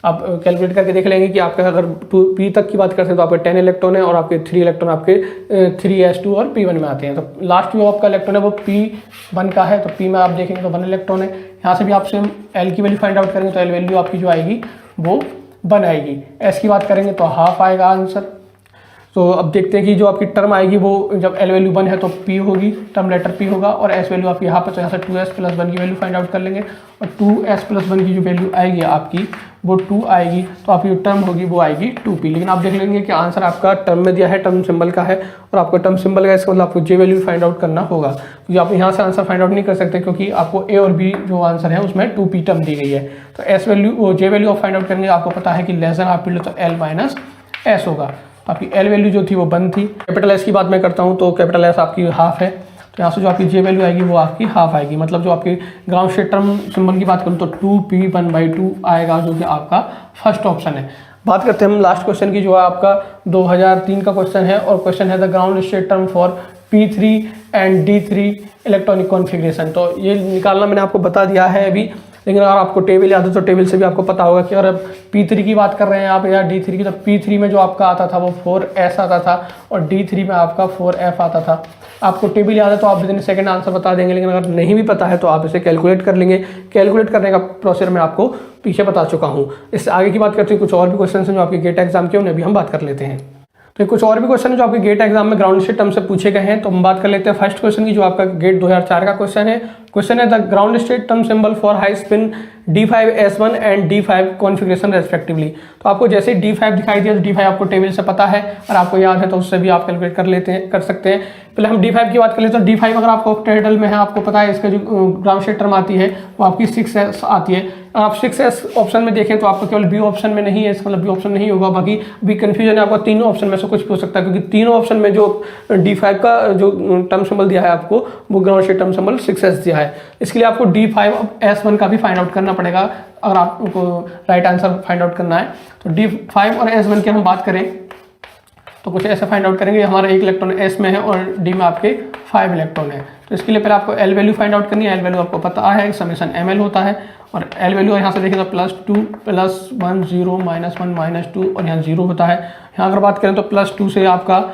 A: आप कैलकुलेट करके देख लेंगे कि आपका अगर p तक की बात करते हैं तो आपके 10 इलेक्ट्रॉन है और आपके 3 इलेक्ट्रॉन आपके 3s2 और p1 में आते हैं। तो लास्ट जो आपका इलेक्ट्रॉन है वो p1 का है, तो p में आप देखेंगे तो 1 इलेक्ट्रॉन है। यहाँ से भी आपसे l की वैल्यू फाइंड आउट करेंगे तो l वैल्यू आपकी जो आएगी वो 1 आएगी। s की बात करेंगे तो हाफ आएगा आंसर। तो अब देखते हैं कि जो आपकी टर्म आएगी वो जब l वैल्यू 1 है तो p होगी, टर्म लेटर p होगा, और s वैल्यू आपकी यहाँ पर, तो यहाँ से 2s + 1 की वैल्यू फाइंड आउट कर लेंगे, और 2s + 1 की जो वैल्यू आएगी आपकी वो 2 आएगी, तो आपकी जो टर्म होगी वो आएगी 2p। लेकिन आप देख लेंगे कि आंसर आपका टर्म में दिया है, टर्म सिंबल का है, और आपको टर्म सिंबल का इसका मतलब आपको जे वैल्यू फाइंड आउट करना होगा। तो आप यहाँ से आंसर फाइंड आउट नहीं कर सकते, क्योंकि आपको ए और बी जो आंसर है उसमें 2p टर्म दी गई है। तो एस वैल्यू जे वैल्यू आप फाइंड आउट करेंगे, आपको पता है कि लेस देन हाफ फील्ड, तो l - s होगा। तो आपकी l वैल्यू जो थी वो 1 थी। कैपिटल S की बात मैं करता हूँ तो कैपिटल S आपकी हाफ है, तो यहाँ से जो आपकी जे वैल्यू आएगी वो आपकी हाफ आएगी। मतलब जो आपकी ग्राउंड स्टेट टर्म सिंबल की बात करूँ तो 2p1/2 आएगा, जो कि आपका फर्स्ट ऑप्शन है। बात करते हैं हम लास्ट क्वेश्चन की, जो है आपका 2003 का क्वेश्चन है, और क्वेश्चन है the ground state term for p3 and d3 electronic configuration. तो ये निकालना मैंने आपको बता दिया है अभी, लेकिन अगर आपको टेबल याद है तो टेबल से भी आपको पता होगा कि अगर p3 की बात कर रहे हैं आप या d3 की, तो p3 में जो आपका आता था वो 4s आता था, और d3 में आपका 4f आता था। आपको टेबल याद है तो आप विद इन सेकंड आंसर बता देंगे, लेकिन अगर नहीं भी पता है तो आप इसे कैलकुलेट कर लेंगे। कैलकुलेट करने का प्रोसेस मैं आपको पीछे बता चुका हूँ। इससे आगे की बात करते हैं, कुछ और भी क्वेश्चन हैं जो आपके गेट एग्जाम के, उन्हें भी हम बात कर लेते हैं। तो कुछ और भी क्वेश्चन है जो आपके गेट एग्जाम में ग्राउंड स्टेट टर्म से पूछे गए हैं, तो हम बात कर लेते हैं फर्स्ट क्वेश्चन की, जो आपका गेट 2004 का क्वेश्चन है। क्वेश्चन है the ground state term symbol for high spin D5S1 and D5 configuration respectively. तो आपको जैसे D5 दिखाई दिया तो D5 आपको टेबल से पता है, और आपको याद है तो उससे भी आप कैलकुलेट कर सकते हैं। पहले हम D5 की बात कर लेते हैं। तो D5 अगर आपको टेबल में है, आपको पता है इसका जो ग्राउंड स्टेट टर्म आती है वो आपकी 6s आती है। आप 6s ऑप्शन में देखें तो आपको केवल बी ऑप्शन में नहीं है, इसका मतलब बी ऑप्शन नहीं होगा। बाकी भी कन्फ्यूजन है, आपको तीनों ऑप्शन में से कुछ पूछ सकता है, क्योंकि तीनों ऑप्शन में जो D5 का जो टर्म सिंबल दिया है आपको, वो ground state term symbol 6s दिया है। इसके लिए आपको D5S1 का भी फाइंड आउट करना पड़ेगा अगर आपको राइट आंसर फाइंड आउट करना है। तो D5 और S1 की हम बात करें तो कुछ ऐसे फाइंड आउट करेंगे, हमारा 1 इलेक्ट्रॉन S में है और D में आपके 5 इलेक्ट्रॉन है। तो इसके लिए पहले आपको L वैल्यू फाइंड आउट करनी है। L वैल्यू आपको पता है समेशन ml होता है, और L वैल्यू यहाँ से देखें तो +2 +1 0 -1 -2 और यहाँ 0 होता है। यहाँ अगर बात करें तो +2 से आपका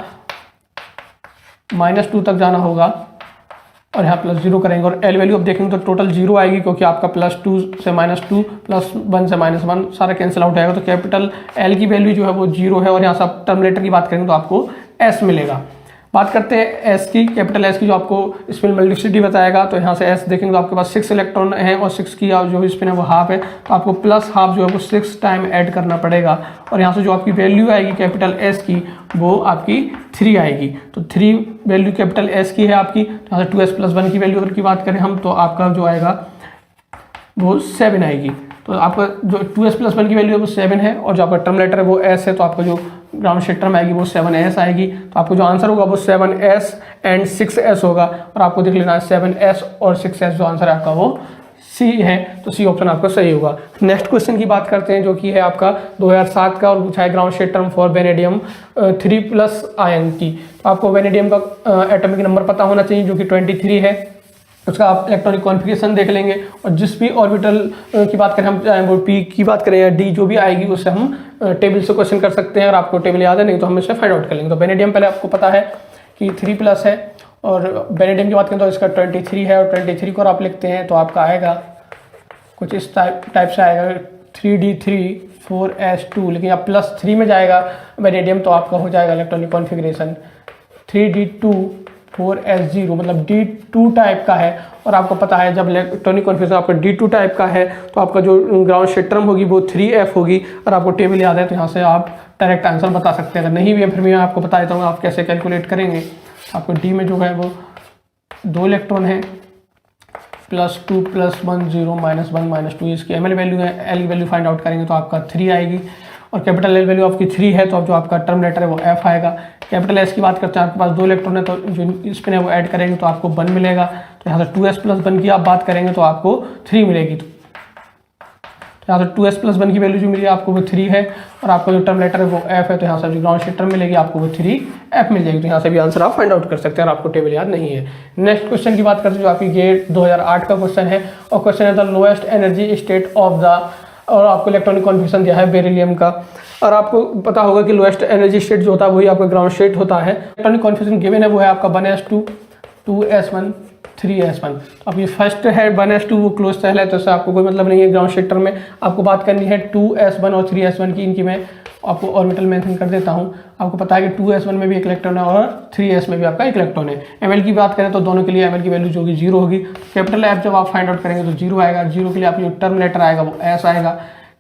A: -2 तक जाना होगा, और यहाँ +0 करेंगे, और L वैल्यू अब देखेंगे तो टोटल 0 आएगी, क्योंकि आपका +2 से -2 +1 से -1 सारा कैंसिल आउट आएगा। तो कैपिटल L की वैल्यू जो है वो 0 है, और यहाँ से आप टर्मिनेटर की बात करेंगे तो आपको S मिलेगा। बात करते हैं S की, कैपिटल S की, जो आपको स्पिन मल्टीप्लिसिटी बताएगा। तो यहाँ से S देखेंगे तो आपके पास 6 इलेक्ट्रॉन है, और 6 की जो स्पिन है वो हाफ है, तो आपको +½ जो है वो 6 टाइम ऐड करना पड़ेगा, और यहाँ से जो आपकी वैल्यू आएगी कैपिटल S की वो आपकी 3 आएगी। तो 3 वैल्यू कैपिटल S की है आपकी। तो यहाँ से 2s + 1 की वैल्यू की बात करें हम, तो आपका जो आएगा वो 7 आएगी। तो आपका जो 2s + 1 की वैल्यू है वो 7 है, और जो आपका टर्म लेटर है वो S है, तो आपका जो ग्राउंड स्टेट टर्म आएगी वो 7s आएगी। तो आपको जो आंसर होगा वो 7s एंड 6s होगा, और आपको देख लेना है 7s और 6s जो आंसर है आपका वो C है, तो C ऑप्शन आपका सही होगा। नेक्स्ट क्वेश्चन की बात करते हैं, जो कि है आपका 2007 का, और पूछा है ground state term for vanadium 3+ ion की। तो आपको वेनेडियम का एटॉमिक नंबर पता होना चाहिए, जो कि 23 है। उसका आप इलेक्ट्रॉनिक कॉन्फ़िगरेशन देख लेंगे, और जिस भी ऑर्बिटल की बात करें हम, चाहे वो P की बात करें या D जो भी आएगी, उससे हम टेबल से क्वेश्चन कर सकते हैं। और आपको टेबल याद है नहीं तो हम इसे फाइंड आउट कर लेंगे। तो वेनेडियम पहले आपको पता है कि 3+ है, और वेनेडियम की बात करें तो इसका 23 है, और 23 को आप लिखते हैं तो आपका आएगा कुछ इस टाइप से आएगा 3D3 4S2, लेकिन अब +3 में जाएगा वेनेडियम तो आपका हो जाएगा इलेक्ट्रॉनिक कॉन्फ़िगरेशन 3D2 4S0, मतलब D2 टाइप का है। और आपको पता है जब इलेक्ट्रॉनिक कॉन्फ़िगरेशन आपका D2 टाइप का है तो आपका जो ग्राउंड स्टेट टर्म होगी वो 3F होगी। और आपको टेबल याद है तो यहाँ से आप डायरेक्ट आंसर बता सकते हैं। अगर नहीं भी है फिर मैं आपको बता देता हूँ आप कैसे कैलकुलेट करेंगे। आपको D में जो है वो 2 इलेक्ट्रॉन है, +2 +1 0 -1 -2 इसकी ml वैल्यू है। L की वैल्यू फाइंड आउट करेंगे तो आपका 3 आएगी और कैपिटल L वैल्यू आपकी 3 है तो अब जो आपका टर्म लेटर है वो F आएगा। कैपिटल S की बात करते हैं, आपके पास 2 इलेक्ट्रॉन है तो जो स्पिन है वो ऐड करेंगे तो आपको 1 मिलेगा। तो यहाँ से 2s + 1 की आप बात करेंगे तो आपको 3 मिलेगी। तो यहाँ से 2s + 1 की वैल्यू जो मिली आपको वो 3 है और आपका जो टर्म लेटर है वो F है। तो यहाँ से जो ग्राउंड स्टेट टर्म मिलेगी आपको वो 3F मिल जाएगी। तो यहाँ से भी आंसर आप फाइंड आउट कर सकते हैं और आपको टेबल याद नहीं है। नेक्स्ट क्वेश्चन की बात करते हैं जो आपकी गेट 2008 का क्वेश्चन है और क्वेश्चन है the lowest energy state of the, और आपको इलेक्ट्रॉनिक कॉन्फ़िगरेशन दिया है बेरिलियम का। और आपको पता होगा कि लोएस्ट एनर्जी स्टेट जो होता है वही आपका ग्राउंड स्टेट होता है। इलेक्ट्रॉनिक कॉन्फ़िगरेशन गिवन है वो है आपका 1s2 2s1 3s1। अब ये फर्स्ट है 1s2 वो क्लोज सेल है तो इससे आपको कोई मतलब नहीं है। ग्राउंड स्टेट टर्म में आपको बात करनी है 2s1 और 3s1 की। इनकी मैं आपको ऑर्बिटल मेंशन कर देता हूँ। आपको पता है कि 2s1 में भी एक इलेक्ट्रॉन है और 3s में भी आपका एक इलेक्ट्रॉन है। ml की बात करें तो दोनों के लिए ml की वैल्यू जो होगी 0 होगी। कैपिटल F जब आप फाइंड आउट करेंगे तो 0 आएगा। 0 के लिए आपकी जो टर्म लेटर आएगा वो S आएगा।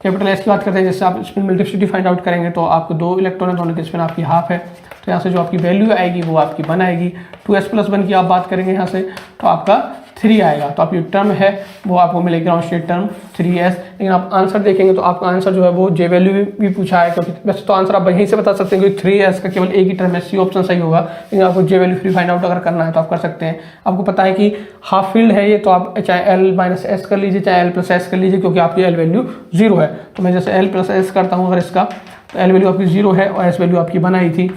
A: कैपिटल S की बात करते हैं जैसे आप स्पिन मल्टीप्लिसिटी फाइंड आउट करेंगे तो आपको 2 इलेक्ट्रॉन है, दोनों की स्पिन आपकी हाफ है। तो यहाँ से जो आपकी वैल्यू आएगी वो आपकी 1 आएगी। 2s + 1 की आप बात करेंगे यहाँ से तो आपका 3 आएगा। तो आपकी टर्म है वो आपको मिलेगी ग्राउंड स्टेट टर्म 3s। लेकिन आप आंसर देखेंगे तो आपका आंसर जो है वो जे वैल्यू भी पूछा है, क्योंकि वैसे तो आंसर आप यहीं से बता सकते हैं कि 3s का केवल एक ही टर्म है, सी ऑप्शन सही होगा। लेकिन आपको जे वैल्यू फ्री फाइंड आउट अगर करना है तो आप कर सकते हैं। आपको पता है कि हाफ फील्ड है ये, तो आप चाहे L - S कर लीजिए चाहे L + S कर लीजिए, क्योंकि आपकी L वैल्यू 0 है। तो मैं जैसे L + S करता हूँ अगर इसका, तो L वैल्यू आपकी 0 है और S वैल्यू आपकी बनाई थी,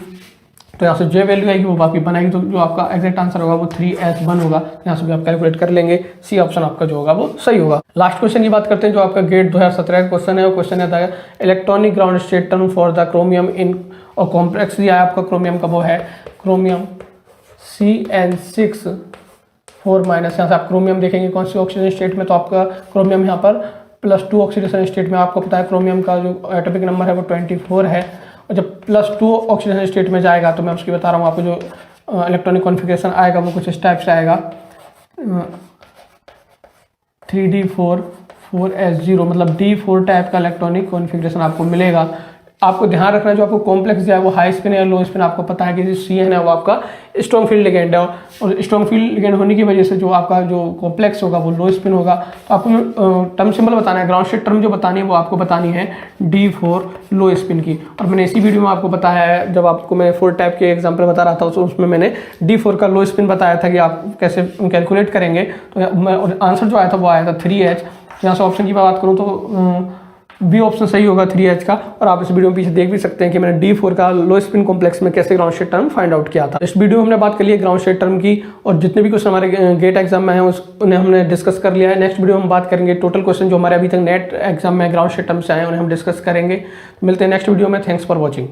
A: तो यहाँ से जे वैल्यू आएगी वो आपकी बनाएगी। तो जो आपका एग्जैक्ट आंसर होगा वो 3s1 होगा। यहाँ से भी आप कैलकुलेट कर लेंगे, सी ऑप्शन आपका जो होगा वो सही होगा। लास्ट क्वेश्चन की बात करते हैं जो आपका गेट 2017 का क्वेश्चन है। वो क्वेश्चन है electronic ground state term for the chromium इन, और कॉम्प्लेक्स दिया है आपका क्रोमियम का वो है क्रोमियम CN6 4-। यहाँ से आप क्रोमियम देखेंगे कौन सी ऑक्सीजन स्टेट में, तो आपका क्रोमियम यहाँ पर +2 ऑक्सीडेशन स्टेट में। आपको पता है क्रोमियम का जो एटॉमिक नंबर है वो 24 है और जब +2 ऑक्सीडेशन स्टेट में जाएगा तो मैं उसकी बता रहा हूँ आपको जो इलेक्ट्रॉनिक कॉन्फ़िगरेशन आएगा वो कुछ इस टाइप से आएगा 3D4 4s0, मतलब D4 टाइप का इलेक्ट्रॉनिक कॉन्फ़िगरेशन आपको मिलेगा। आपको ध्यान रखना जो आपको कॉम्प्लेक्स दिया है वो हाई स्पिन या लो स्पिन। आपको पता है कि CN है वो आपका स्ट्रॉन्ग फील्ड लिगेंड है और स्ट्रॉन्ग फील्ड लिगेंड होने की वजह से जो आपका जो कॉम्प्लेक्स होगा वो लो स्पिन होगा। तो आपको टर्म सिंबल बताना है, ग्राउंड स्टेट टर्म जो बतानी है वो आपको बतानी है D4 लो स्पिन की। और मैंने इसी वीडियो में आपको बताया है, जब आपको मैं 4 टाइप के एग्जाम्पल बता रहा था उसमें मैंने D4 का लो स्पिन बताया था कि आप कैसे कैलकुलेट करेंगे। तो आंसर जो आया था वो आया था 3H। यहाँ से ऑप्शन की बात करूँ तो बी ऑप्शन सही होगा 3H का। और आप इस वीडियो में पीछे देख भी सकते हैं कि मैंने D4 का लो स्पिन कॉम्प्लेक्स में कैसे ground state term find out किया था। इस वीडियो में हमने बात कर ली है ग्राउंड स्टेट टर्म की और जितने भी क्वेश्चन हमारे गेट एग्जाम में हैं उन्हें हमने डिस्कस कर लिया है। नेक्स्ट वीडियो में हम बात करेंगे टोटल क्वेश्चन जो हमारे अभी तक नेट एग्जाम में ग्राउंड स्टेट टर्म से आए उन्हें हम डिस्कस करेंगे। मिलते हैं नेक्स्ट वीडियो में। Thanks for watching.